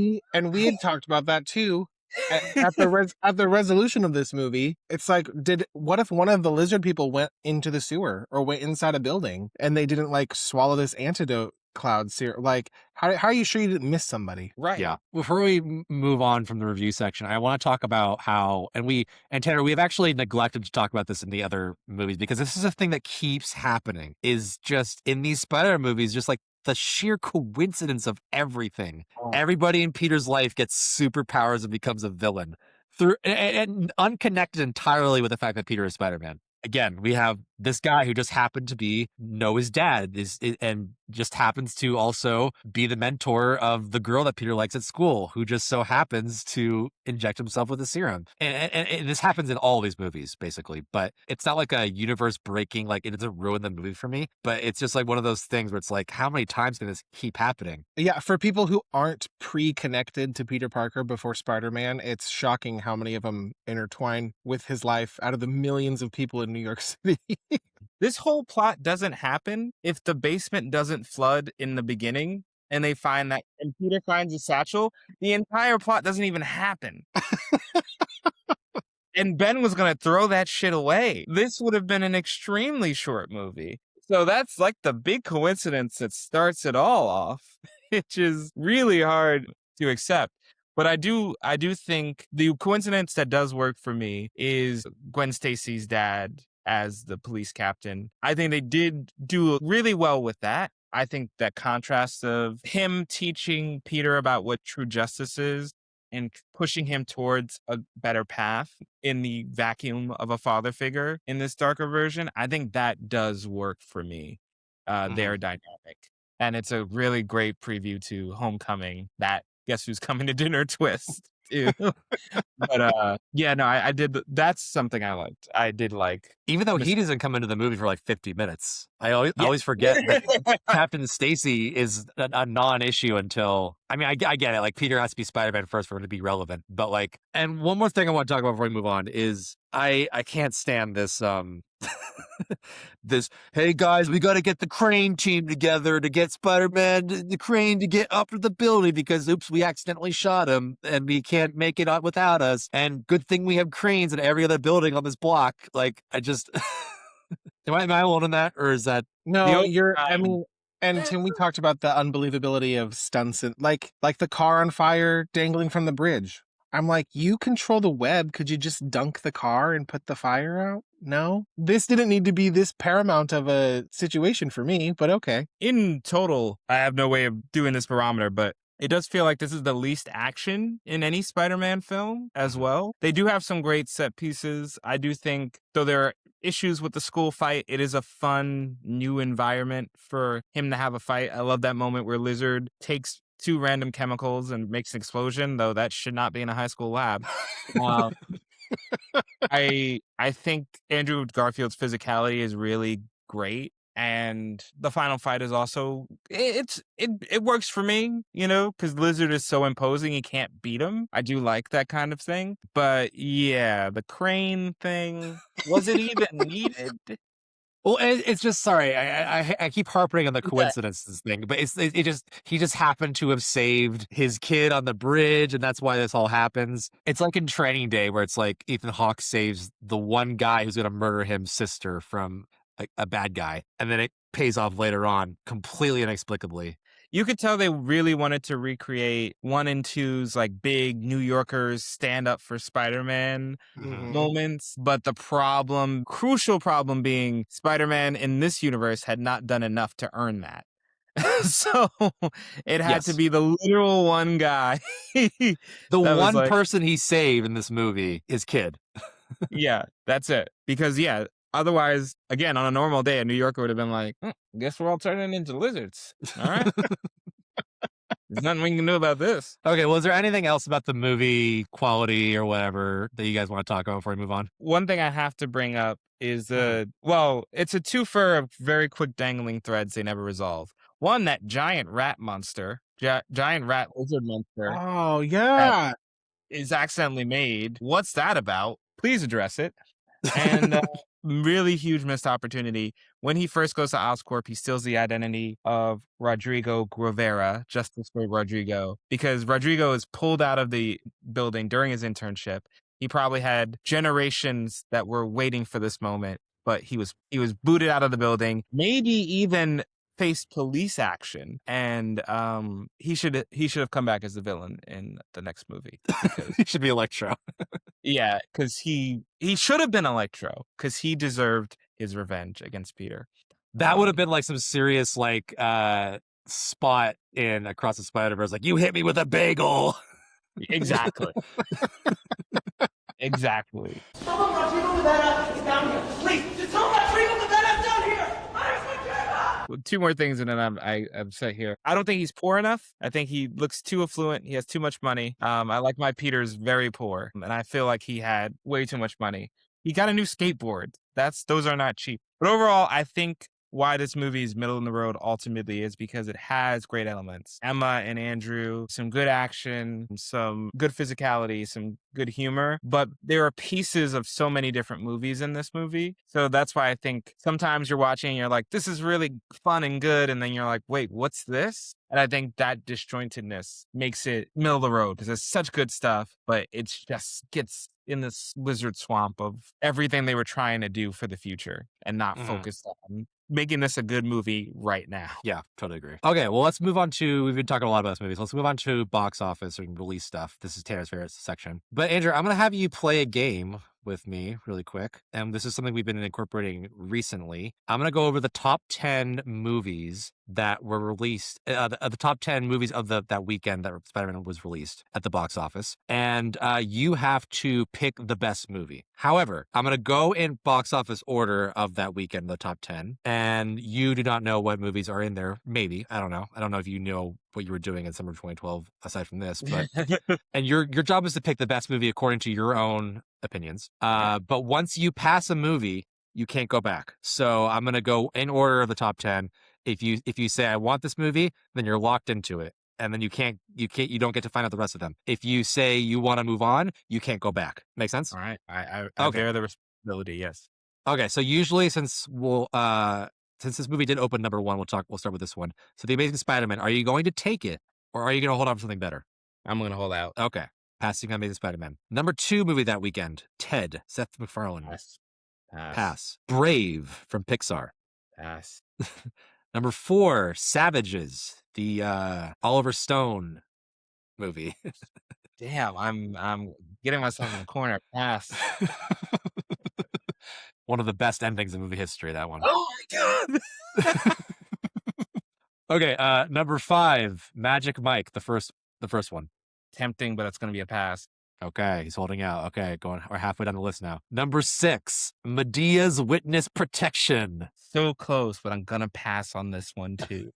[SPEAKER 6] we had talked about that too. At the resolution of this movie, it's like, what if one of the lizard people went into the sewer or went inside a building and they didn't like swallow this antidote cloud serum? Like, how are you sure you didn't miss somebody?
[SPEAKER 4] Right.
[SPEAKER 1] Yeah. Before we move on from the review section, I want to talk about how, and Tanner, we've actually neglected to talk about this in the other movies because this is a thing that keeps happening, is just in these Spider movies, just like the sheer coincidence of everything. Oh. Everybody in Peter's life gets superpowers and becomes a villain and unconnected entirely with the fact that Peter is Spider-Man. Again, we have this guy who just happened to know his dad and just happens to also be the mentor of the girl that Peter likes at school, who just so happens to inject himself with a serum. And this happens in all these movies, basically. But it's not like a universe breaking, like it doesn't ruin the movie for me. But it's just like one of those things where it's like, how many times can this keep happening?
[SPEAKER 6] Yeah, for people who aren't pre-connected to Peter Parker before Spider-Man, it's shocking how many of them intertwine with his life out of the millions of people in New York City.
[SPEAKER 4] This whole plot doesn't happen if the basement doesn't flood in the beginning and they find that, and Peter finds a satchel. The entire plot doesn't even happen. And Ben was going to throw that shit away. This would have been an extremely short movie. So that's like the big coincidence that starts it all off, which is really hard to accept. But I do think the coincidence that does work for me is Gwen Stacy's dad as the police captain. I think they did do really well with that. I think that contrast of him teaching Peter about what true justice is and pushing him towards a better path in the vacuum of a father figure in this darker version, I think that does work for me. Their dynamic. And it's a really great preview to Homecoming, that Guess Who's Coming to Dinner twist too. But yeah, no, I did. That's something I liked. I did like,
[SPEAKER 1] even though he doesn't come into the movie for like 50 minutes. I always forget that Captain Stacy is a non-issue until, I mean, I get it. Like Peter has to be Spider-Man first for him to be relevant. But like, and one more thing I want to talk about before we move on is I can't stand this this, hey guys, we got to get the Crane team together to get Spider-Man, the Crane to get up to the building because oops, we accidentally shot him and we can't make it out without us. And good thing we have cranes in every other building on this block. Like, I just, am I alone in that, or is that?
[SPEAKER 6] No, I mean, and Tim, we talked about the unbelievability of stunts and like the car on fire dangling from the bridge. I'm like, you control the web. Could you just dunk the car and put the fire out? No, this didn't need to be this paramount of a situation for me, but okay.
[SPEAKER 4] In total, I have no way of doing this barometer, but it does feel like this is the least action in any Spider-Man film as well. They do have some great set pieces. I do think, though there are issues with the school fight, it is a fun new environment for him to have a fight. I love that moment where Lizard takes 2 random chemicals and makes an explosion, though that should not be in a high school lab. I think Andrew Garfield's physicality is really great, and the final fight is also it works for me, you know, because Lizard is so imposing he can't beat him. I do like that kind of thing, but yeah, the crane thing, was it even needed?
[SPEAKER 1] Well, it's just, sorry, I keep harping on the coincidences thing, but he just happened to have saved his kid on the bridge, and that's why this all happens. It's like in Training Day, where it's like Ethan Hawke saves the one guy who's going to murder his sister from a bad guy, and then it pays off later on completely inexplicably.
[SPEAKER 4] You could tell they really wanted to recreate 1 and 2's like big New Yorkers stand up for Spider-Man
[SPEAKER 6] Mhm.
[SPEAKER 4] moments. But the crucial problem being Spider-Man in this universe had not done enough to earn that. So it had to
[SPEAKER 1] Yes.
[SPEAKER 4] be the literal one guy.
[SPEAKER 1] The
[SPEAKER 4] that was
[SPEAKER 1] one
[SPEAKER 4] like,
[SPEAKER 1] person he saved in this movie is Kid.
[SPEAKER 4] yeah, that's it. Because, yeah, otherwise, again, on a normal day, a New Yorker would have been like, guess we're all turning into lizards. All right. There's nothing we can do about this.
[SPEAKER 1] Okay, well, is there anything else about the movie quality or whatever that you guys want to talk about before we move on?
[SPEAKER 4] One thing I have to bring up is it's a twofer of very quick dangling threads they never resolve. One, that giant rat monster, giant rat lizard monster
[SPEAKER 6] Oh yeah.
[SPEAKER 4] is accidentally made. What's that about? Please address it. And really huge missed opportunity. When he first goes to Oscorp, he steals the identity of Rodrigo Guevara, Justice for Rodrigo, because Rodrigo is pulled out of the building during his internship. He probably had generations that were waiting for this moment, but he was booted out of the building, maybe even faced police action, and he should have come back as the villain in the next movie.
[SPEAKER 1] He should be Electro.
[SPEAKER 4] Yeah, because he should have been Electro, because he deserved his revenge against Peter.
[SPEAKER 1] That would have been like some serious like spot in Across the Spider-Verse, like, you hit me with a bagel.
[SPEAKER 4] Exactly. Exactly.
[SPEAKER 2] Tell him Rodrigo Rivera is down here. Please, just tell him Rodrigo Rivera is down here.
[SPEAKER 4] Two more things, and then I'm set here. I don't think he's poor enough. I think he looks too affluent. He has too much money. I like my Peter's very poor, and I feel like he had way too much money. He got a new skateboard. Those are not cheap. But overall, I think why this movie is middle in the road ultimately is because it has great elements. Emma and Andrew, some good action, some good physicality, some good humor, but there are pieces of so many different movies in this movie. So that's why I think sometimes you're watching and you're like, this is really fun and good. And then you're like, wait, what's this? And I think that disjointedness makes it middle of the road because it's such good stuff, but it just gets in this lizard swamp of everything they were trying to do for the future and not focused on making this a good movie right now.
[SPEAKER 1] Yeah, totally agree. Okay, well, let's move on to, we've been talking a lot about this movie, so let's move on to box office and release stuff. This is Tanner's favorite section. But Andrew, I'm going to have you play a game with me really quick. And this is something we've been incorporating recently. I'm going to go over the top 10 movies that were released, the top 10 movies of that weekend that Spider-Man was released at the box office. And you have to pick the best movie. However, I'm going to go in box office order of that weekend, the top 10. And you do not know what movies are in there. Maybe. I don't know. I don't know if you know what you were doing in summer 2012 aside from this. But and your job is to pick the best movie according to your own opinions. But once you pass a movie, you can't go back. So I'm going to go in order of the top 10. If you say I want this movie, then you're locked into it. And then you don't get to find out the rest of them. If you say you want to move on, you can't go back. Make sense?
[SPEAKER 4] All right. I bear the responsibility. Yes.
[SPEAKER 1] Okay. So usually since this movie did open number 1, we'll start with this one. So The Amazing Spider-Man, are you going to take it or are you going to hold on for something better?
[SPEAKER 4] I'm going to hold out.
[SPEAKER 1] Okay. Passing on Amazing Spider-Man. Number 2 movie that weekend, Ted, Seth MacFarlane. Pass. Brave from Pixar.
[SPEAKER 4] Pass.
[SPEAKER 1] Number 4, Savages, the Oliver Stone movie.
[SPEAKER 4] Damn, I'm getting myself in the corner. Pass.
[SPEAKER 1] One of the best endings in movie history, that one.
[SPEAKER 4] Oh my god.
[SPEAKER 1] Okay, number 5, Magic Mike, the first one.
[SPEAKER 4] Tempting, but it's going to be a pass.
[SPEAKER 1] Okay, he's holding out. Okay, we're halfway down the list now. Number 6, Medea's Witness Protection.
[SPEAKER 4] So close, but I'm going to pass on this one too.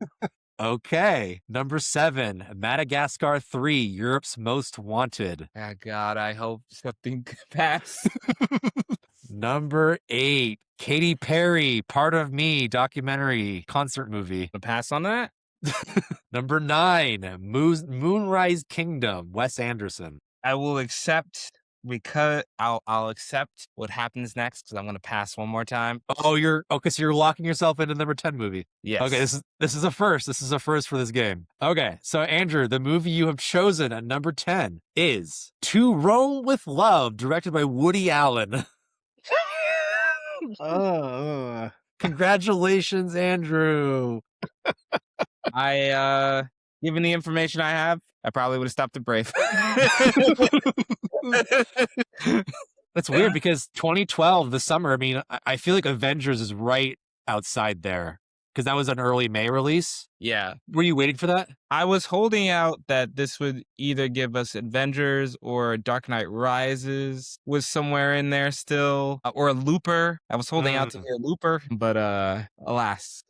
[SPEAKER 1] Okay, number 7, Madagascar 3, Europe's Most Wanted.
[SPEAKER 4] Oh God, I hope something could pass.
[SPEAKER 1] Number 8, Katy Perry, Part of Me, documentary, concert movie.
[SPEAKER 4] A pass on that?
[SPEAKER 1] Number 9, Moonrise Kingdom, Wes Anderson.
[SPEAKER 4] I will accept because I'll accept what happens next because I'm going to pass one more time.
[SPEAKER 1] Oh, so you're locking yourself into number 10 movie.
[SPEAKER 4] Yes.
[SPEAKER 1] Okay, this is a first. This is a first for this game. Okay, so Andrew, the movie you have chosen at number 10 is To Rome with Love, directed by Woody Allen.
[SPEAKER 6] Oh.
[SPEAKER 1] Congratulations, Andrew.
[SPEAKER 4] Given the information I have, I probably would have stopped at Brave.
[SPEAKER 1] That's weird because 2012, the summer, I mean, I feel like Avengers is right outside there because that was an early May release.
[SPEAKER 4] Yeah.
[SPEAKER 1] Were you waiting for that?
[SPEAKER 4] I was holding out that this would either give us Avengers or Dark Knight Rises was somewhere in there still, or a Looper. I was holding out to hear Looper, but alas.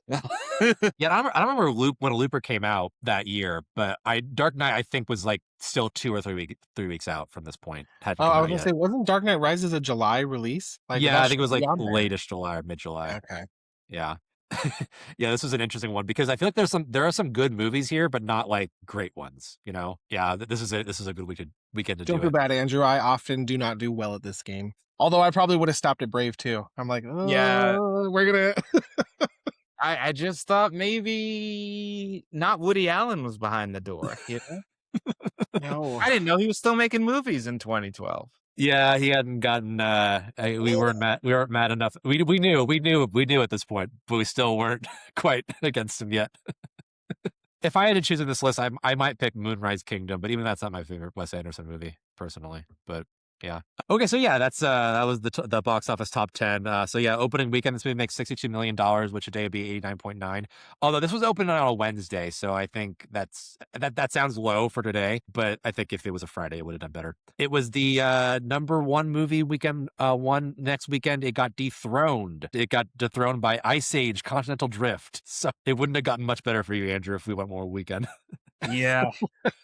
[SPEAKER 1] Yeah, I don't remember when Looper came out that year, but Dark Knight I think was like still 2 or 3 weeks out from this point.
[SPEAKER 6] Oh, I was gonna say, wasn't Dark Knight Rises a July release? Like,
[SPEAKER 1] yeah,
[SPEAKER 6] that
[SPEAKER 1] I think it was
[SPEAKER 6] should
[SPEAKER 1] like
[SPEAKER 6] be on there.
[SPEAKER 1] latest July or mid-July.
[SPEAKER 6] Okay.
[SPEAKER 1] Yeah. Yeah, this was an interesting one because I feel like there are some good movies here, but not like great ones, you know? Yeah, this is a good weekend to
[SPEAKER 6] Don't
[SPEAKER 1] do
[SPEAKER 6] feel
[SPEAKER 1] it.
[SPEAKER 6] bad, Andrew. I often do not do well at this game. Although I probably would have stopped at Brave too. I'm like,
[SPEAKER 4] Yeah.
[SPEAKER 6] we're gonna.
[SPEAKER 4] I just thought maybe not Woody Allen was behind the door. You know?
[SPEAKER 6] No.
[SPEAKER 4] I didn't know he was still making movies in 2012.
[SPEAKER 1] Yeah, he hadn't gotten. We weren't mad enough. We knew at this point, but we still weren't quite against him yet. If I had to choose in this list, I might pick Moonrise Kingdom, but even that's not my favorite Wes Anderson movie personally. But yeah. Okay, so yeah, that was the box office top 10. So yeah, opening weekend, this movie makes $62 million, which today would be 89.9. Although this was open on a Wednesday, so I think that sounds low for today. But I think if it was a Friday, it would have done better. It was the number one movie weekend. One next weekend, it got dethroned. It got dethroned by Ice Age: Continental Drift. So it wouldn't have gotten much better for you, Andrew, if we went more weekend.
[SPEAKER 4] Yeah,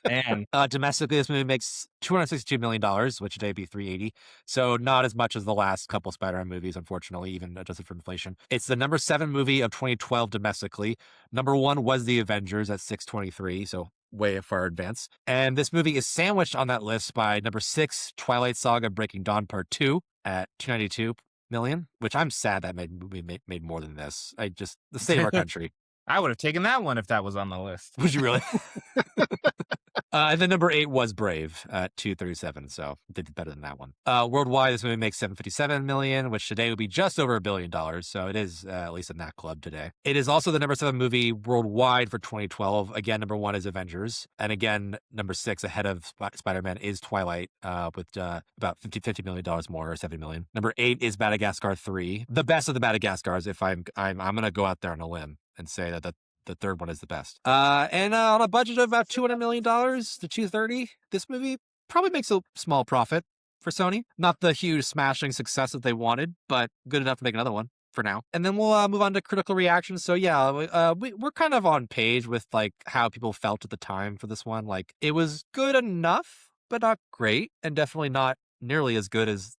[SPEAKER 4] man.
[SPEAKER 1] Domestically, this movie makes $262 million, which today would be 380. So not as much as the last couple Spider-Man movies, unfortunately, even adjusted for inflation. It's the number 7 movie of 2012 domestically. Number 1 was The Avengers at 623, so way far advanced. And this movie is sandwiched on that list by number 6, Twilight Saga: Breaking Dawn Part 2 at 292 million, which I'm sad that movie made more than this. The state of our country.
[SPEAKER 4] I would have taken that one if that was on the list.
[SPEAKER 1] Would you really? And then number 8 was Brave at 237, so did better than that one. Worldwide, this movie makes $757 million, which today would be just over $1 billion, so it is at least in that club today. It is also the number 7 movie worldwide for 2012. Again, number 1 is Avengers, and again, number 6 ahead of Spider-Man is Twilight, with about $50 million more, or $70 million. Number 8 is Madagascar 3, the best of the Madagascars. If I'm gonna go out there on a limb and say that the third one is the best. And on a budget of about $200 million to $230, this movie probably makes a small profit for Sony. Not the huge smashing success that they wanted, but good enough to make another one for now. And then we'll move on to critical reactions. So yeah, we're kind of on page with like how people felt at the time for this one. Like, it was good enough, but not great, and definitely not nearly as good as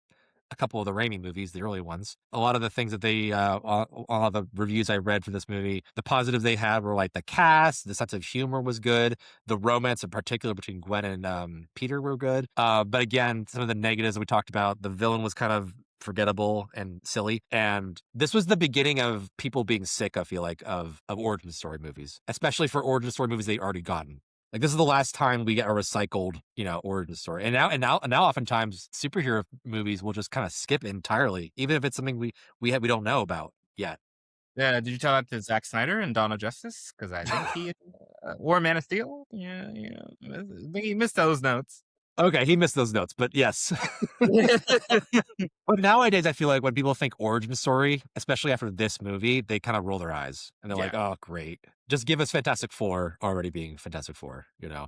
[SPEAKER 1] a couple of the Raimi movies, the early ones. A lot of the things that they, all of the reviews I read for this movie, the positives they had were like the cast, the sense of humor was good, the romance in particular between Gwen and Peter were good. But again, some of the negatives that we talked about, the villain was kind of forgettable and silly. And this was the beginning of people being sick, I feel like, of origin story movies, especially for origin story movies they'd already gotten. Like, this is the last time we get a recycled, origin story. And now oftentimes superhero movies will just kind of skip entirely, even if it's something we don't know about yet.
[SPEAKER 4] Yeah, did you tell that to Zack Snyder and Dawn of Justice? Because I think he or Man of Steel. Yeah, I think he missed those notes.
[SPEAKER 1] Okay, he missed those notes, but yes. But nowadays, I feel like when people think origin story, especially after this movie, they kind of roll their eyes and they're like, "Oh, great! Just give us Fantastic Four already being Fantastic Four."
[SPEAKER 4] Yeah.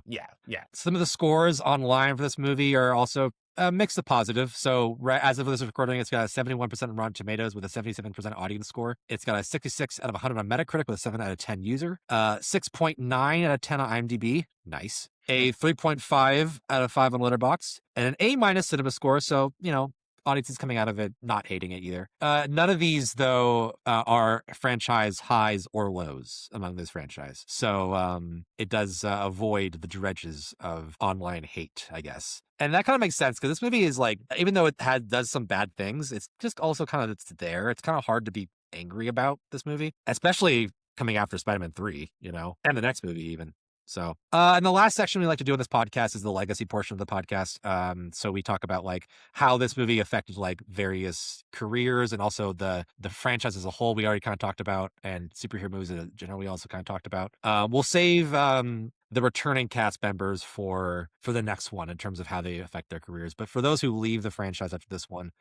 [SPEAKER 1] Some of the scores online for this movie are also a mix of positive. So as of this recording, it's got a 71% on Rotten Tomatoes with a 77% audience score. It's got a 66 out of 100 on Metacritic with a 7 out of 10 user. 6.9 out of 10 on IMDb. Nice. A 3.5 out of 5 on Letterboxd. And an A- cinema score. So, audiences coming out of it not hating it either. None of these, though, are franchise highs or lows among this franchise. So it does avoid the dredges of online hate, I guess. And that kind of makes sense because this movie is like, even though it does some bad things, it's just also kind of, it's there. It's kind of hard to be angry about this movie, especially coming after Spider-Man 3, and the next movie even. So, and the last section we like to do in this podcast is the legacy portion of the podcast. So we talk about like how this movie affected like various careers and also the franchise as a whole. We already kind of talked about, and superhero movies in general we also kind of talked about. We'll save the returning cast members for the next one in terms of how they affect their careers. But for those who leave the franchise after this one,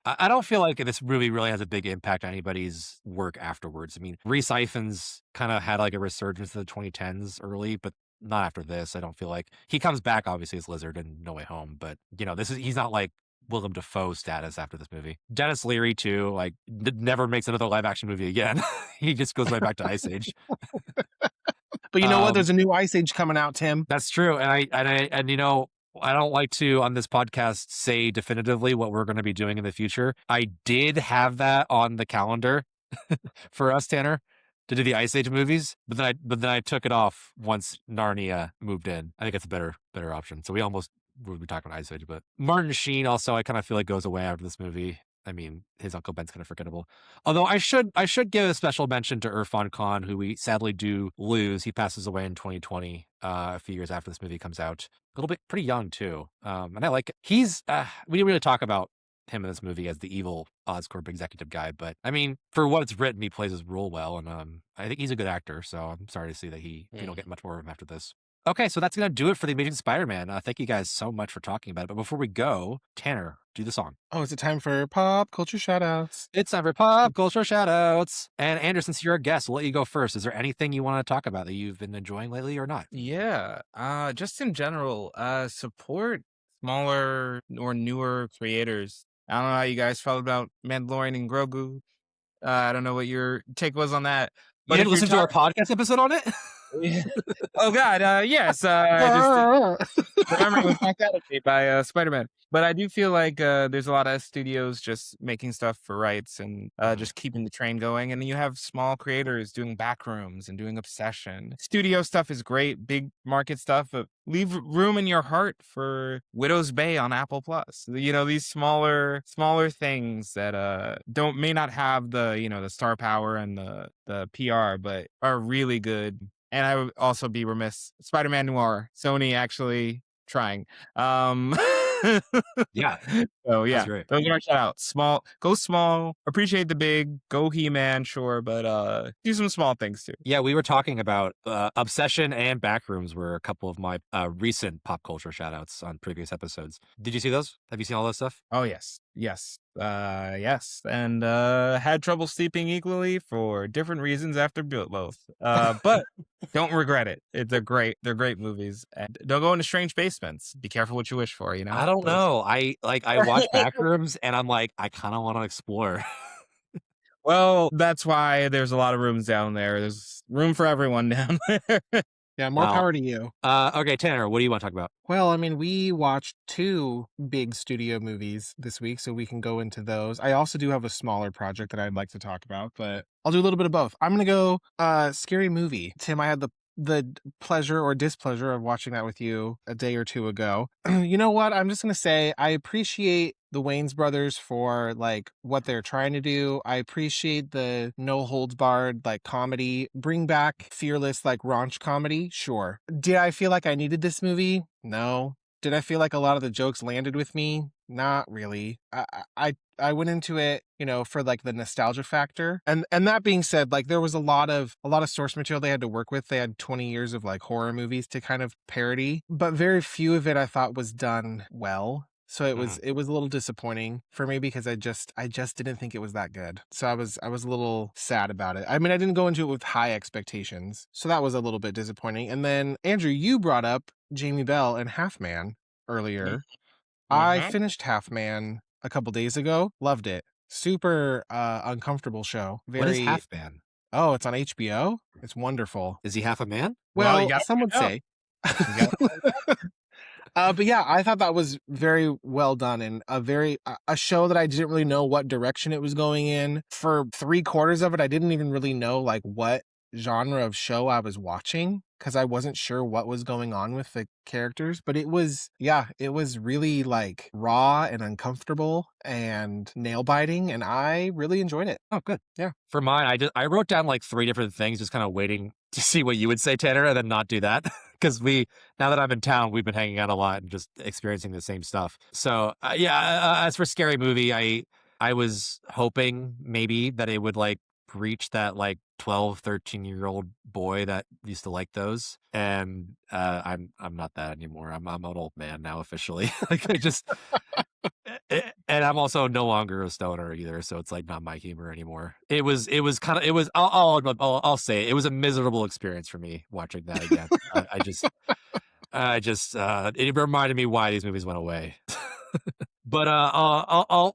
[SPEAKER 1] I don't feel like this movie really has a big impact on anybody's work afterwards. I mean, Rhys Ifans kind of had like a resurgence in the 2010s early, but not after this. I don't feel like he comes back obviously as Lizard in No Way Home, but he's not like Willem Dafoe status after this movie. Dennis Leary too, like never makes another live action movie again. He just goes right back to Ice Age.
[SPEAKER 6] But you know what? There's a new Ice Age coming out, Tim.
[SPEAKER 1] That's true, and I don't like to, on this podcast, say definitively what we're going to be doing in the future. I did have that on the calendar for us, Tanner, to do the Ice Age movies, but then I took it off once Narnia moved in. I think it's a better option. So we almost would be talking about Ice Age, but Martin Sheen also I kind of feel like goes away after this movie. I mean, his Uncle Ben's kind of forgettable. Although I should give a special mention to Irfan Khan, who we sadly do lose. He passes away in 2020, a few years after this movie comes out. A little bit pretty young too. And I like it. He's we didn't really talk about him in this movie as the evil Oscorp executive guy, but I mean, for what it's written, he plays his role well, and I think he's a good actor. So I'm sorry to see that we don't get much more of him after this. Okay, so that's going to do it for The Amazing Spider-Man. Thank you guys so much for talking about it. But before we go, Tanner, do the song.
[SPEAKER 6] Oh, is it time for pop culture shoutouts?
[SPEAKER 1] It's time for pop culture shoutouts. And Andrew, since you're a guest, we'll let you go first. Is there anything you want to talk about that you've been enjoying lately or not?
[SPEAKER 4] Yeah. Just in general, support smaller or newer creators. I don't know how you guys felt about Mandalorian and Grogu. I don't know what your take was on that.
[SPEAKER 1] But you didn't listen to our podcast episode on it?
[SPEAKER 4] Oh God, yes. I just the memory was knocked out of me by Spider-Man. But I do feel like there's a lot of studios just making stuff for rights and just keeping the train going. And then you have small creators doing Backrooms and doing Obsession. Studio stuff is great, big market stuff, but leave room in your heart for Widow's Bay on Apple Plus. These smaller things that may not have the star power and the PR, but are really good. And I would also be remiss. Spider-Man Noir, Sony actually trying.
[SPEAKER 1] Yeah.
[SPEAKER 4] So yeah,
[SPEAKER 1] those
[SPEAKER 4] are my shout outs. Go small, appreciate the big, go He-Man, sure, but do some small things too.
[SPEAKER 1] Yeah, we were talking about Obsession and Backrooms were a couple of my recent pop culture shout outs on previous episodes. Did you see those? Have you seen all those stuff?
[SPEAKER 4] Oh yes. Yes. And had trouble sleeping equally for different reasons after both. But don't regret it. They're great movies. And don't go into strange basements. Be careful what you wish for,
[SPEAKER 1] I don't know. I watch Backrooms and I'm like, I kind of want to explore.
[SPEAKER 4] Well, that's why there's a lot of rooms down there. There's room for everyone down there.
[SPEAKER 6] Yeah, more power to you.
[SPEAKER 1] Okay, Tanner, what do you want to talk about?
[SPEAKER 6] Well, I mean, we watched 2 big studio movies this week, so we can go into those. I also do have a smaller project that I'd like to talk about, but I'll do a little bit of both. I'm going to go Scary Movie. Tim, I had the pleasure or displeasure of watching that with you a day or two ago. You know what? I'm just going to say I appreciate the Wayans brothers for like what they're trying to do. I appreciate the no holds barred like comedy. Bring back fearless like raunch comedy. Sure. Did I feel like I needed this movie? No. Did I feel like a lot of the jokes landed with me? Not really. I went into it, for like the nostalgia factor. And that being said, like there was a lot of source material they had to work with. They had 20 years of like horror movies to kind of parody, but very few of it I thought was done well. So it was a little disappointing for me because I just didn't think it was that good. So I was a little sad about it. I mean, I didn't go into it with high expectations. So that was a little bit disappointing. And then Andrew, you brought up Jamie Bell and Half Man earlier. I finished Half Man a couple days ago. Loved it. Super uncomfortable show.
[SPEAKER 1] What is Half Man?
[SPEAKER 6] Oh, it's on HBO. It's wonderful.
[SPEAKER 1] Is he half a man?
[SPEAKER 6] Well, some would say. But yeah, I thought that was very well done and a show that I didn't really know what direction it was going in. For 3/4 of it, I didn't even really know like what genre of show I was watching because I wasn't sure what was going on with the characters. But it was really like raw and uncomfortable and nail biting, and I really enjoyed it.
[SPEAKER 1] Oh, good.
[SPEAKER 6] Yeah.
[SPEAKER 1] For mine, I wrote down like 3 different things, just kind of waiting to see what you would say, Tanner, and then not do that. because now that I'm in town, we've been hanging out a lot and just experiencing the same stuff. So as for Scary Movie, I was hoping maybe that it would like reach that like 12, 13-year-old boy that used to like those. And I'm not that anymore. I'm an old man now officially. Like I just and I'm also no longer a stoner either, so it's like not my humor anymore. I'll say it was a miserable experience for me watching that again. It reminded me why these movies went away. But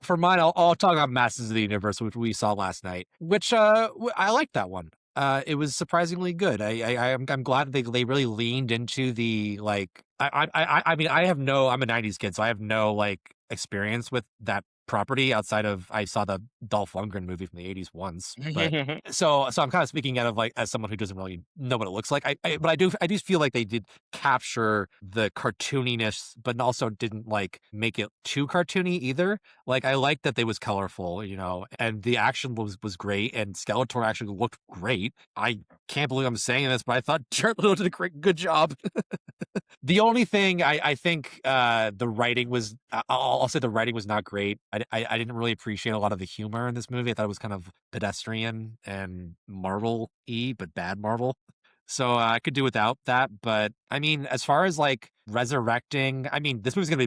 [SPEAKER 1] for mine, I'll talk about Masters of the Universe, which we saw last night, which I liked that one. It was surprisingly good. I'm glad they really leaned into the like. I mean, I'm a '90s kid, so I have no like experience with that property outside of I saw the Dolph Lundgren movie from the '80s once. But so I'm kind of speaking out of like as someone who doesn't really know what it looks like. But I do feel like they did capture the cartooniness, but also didn't like make it too cartoony either. Like I liked that they was colorful, and the action was great, and Skeletor actually looked great. I can't believe I'm saying this, but I thought Jared Leto did a good job. The only thing I think the writing was, I'll say the writing was not great. I didn't really appreciate a lot of the humor in this movie. I thought it was kind of pedestrian and Marvel-y, but bad Marvel. So I could do without that. But I mean, as far as like resurrecting, I mean, this movie's gonna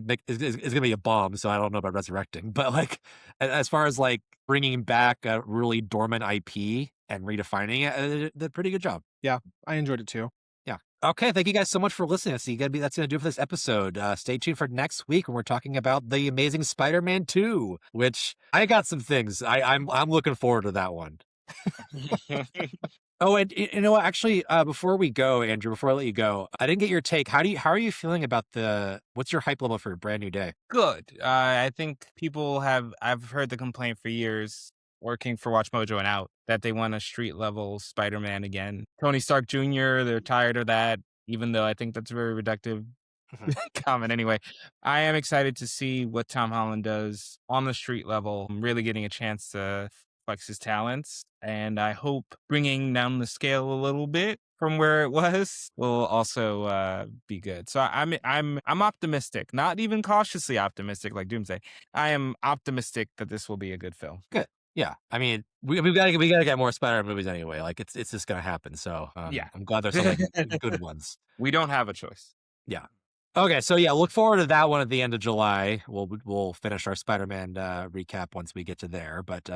[SPEAKER 1] be a bomb. So I don't know about resurrecting, but like as far as like bringing back a really dormant IP and redefining it, they did a pretty good job.
[SPEAKER 6] Yeah, I enjoyed it too.
[SPEAKER 1] Yeah. Okay. Thank you guys so much for listening. So that's gonna do it for this episode. Stay tuned for next week when we're talking about the Amazing Spider-Man 2, which I got some things. I'm looking forward to that one. Oh, and you know what? Actually, before we go, Andrew, before I let you go, I didn't get your take. How are you feeling about what's your hype level for a Brand New Day?
[SPEAKER 4] Good. I think I've heard the complaint for years working for Watch Mojo and Out that they want a street level Spider-Man again. Tony Stark Jr., they're tired of that, even though I think that's a very reductive comment anyway. I am excited to see what Tom Holland does on the street level. I'm really getting a chance to flex his talents, and I hope bringing down the scale a little bit from where it was will also be good. So I'm optimistic, not even cautiously optimistic like Doomsday. I am optimistic that this will be a good film.
[SPEAKER 1] Good. Yeah, I mean, we gotta get more Spider-Man movies anyway. Like it's just gonna happen. So
[SPEAKER 4] yeah,
[SPEAKER 1] I'm glad there's so many good ones.
[SPEAKER 4] We don't have a choice.
[SPEAKER 1] Yeah. Okay, so yeah, look forward to that one at the end of July. We'll finish our Spider-Man recap once we get to there. But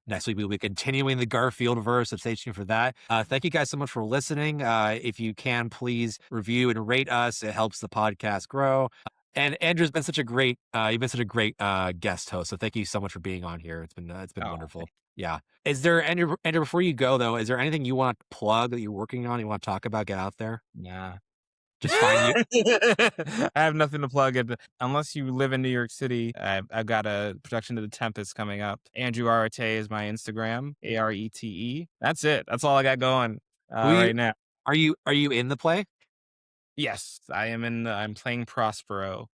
[SPEAKER 1] next week we'll be continuing the Garfield-verse, so stay tuned for that. Thank you guys so much for listening. If you can, please review and rate us. It helps the podcast grow. And Andrew's been such a great guest host. So thank you so much for being on here. It's been wonderful. Yeah. Is there Andrew, before you go though, is there anything you want to plug that you're working on? You want to talk about? Get out there.
[SPEAKER 4] Yeah.
[SPEAKER 1] Just find you.
[SPEAKER 4] I have nothing to plug. Unless you live in New York City, I've got a production of The Tempest coming up. Andrew Arete is my Instagram, Arete. That's it. That's all I got going right now.
[SPEAKER 1] Are you in the play?
[SPEAKER 4] Yes, I am I'm playing Prospero.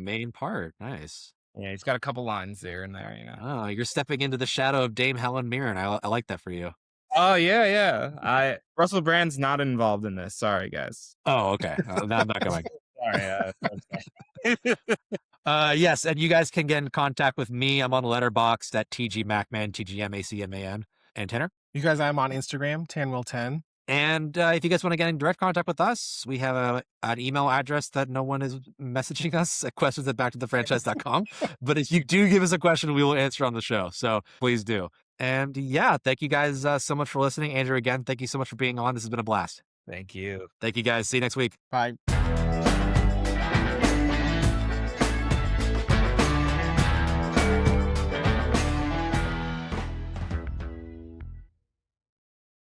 [SPEAKER 1] Main part. Nice.
[SPEAKER 4] Yeah, he's got a couple lines there and there,
[SPEAKER 1] Oh, you're stepping into the shadow of Dame Helen Mirren. I like that for you.
[SPEAKER 4] Oh yeah. Russell Brand's not involved in this. Sorry, guys.
[SPEAKER 1] Oh, okay. I'm not going.
[SPEAKER 4] Sorry.
[SPEAKER 1] Yes, and you guys can get in contact with me. I'm on Letterboxd at TGMacman, TGMACMAN. And Tanner?
[SPEAKER 6] You guys, I'm on Instagram, Tanwell10.
[SPEAKER 1] And if you guys want to get in direct contact with us, we have an email address that no one is messaging us at questions@backtothefranchise.com. But if you do give us a question, we will answer on the show. So please do. And yeah, thank you guys so much for listening. Andrew, again, thank you so much for being on. This has been a blast.
[SPEAKER 4] Thank you.
[SPEAKER 1] Thank you guys. See you next week.
[SPEAKER 6] Bye.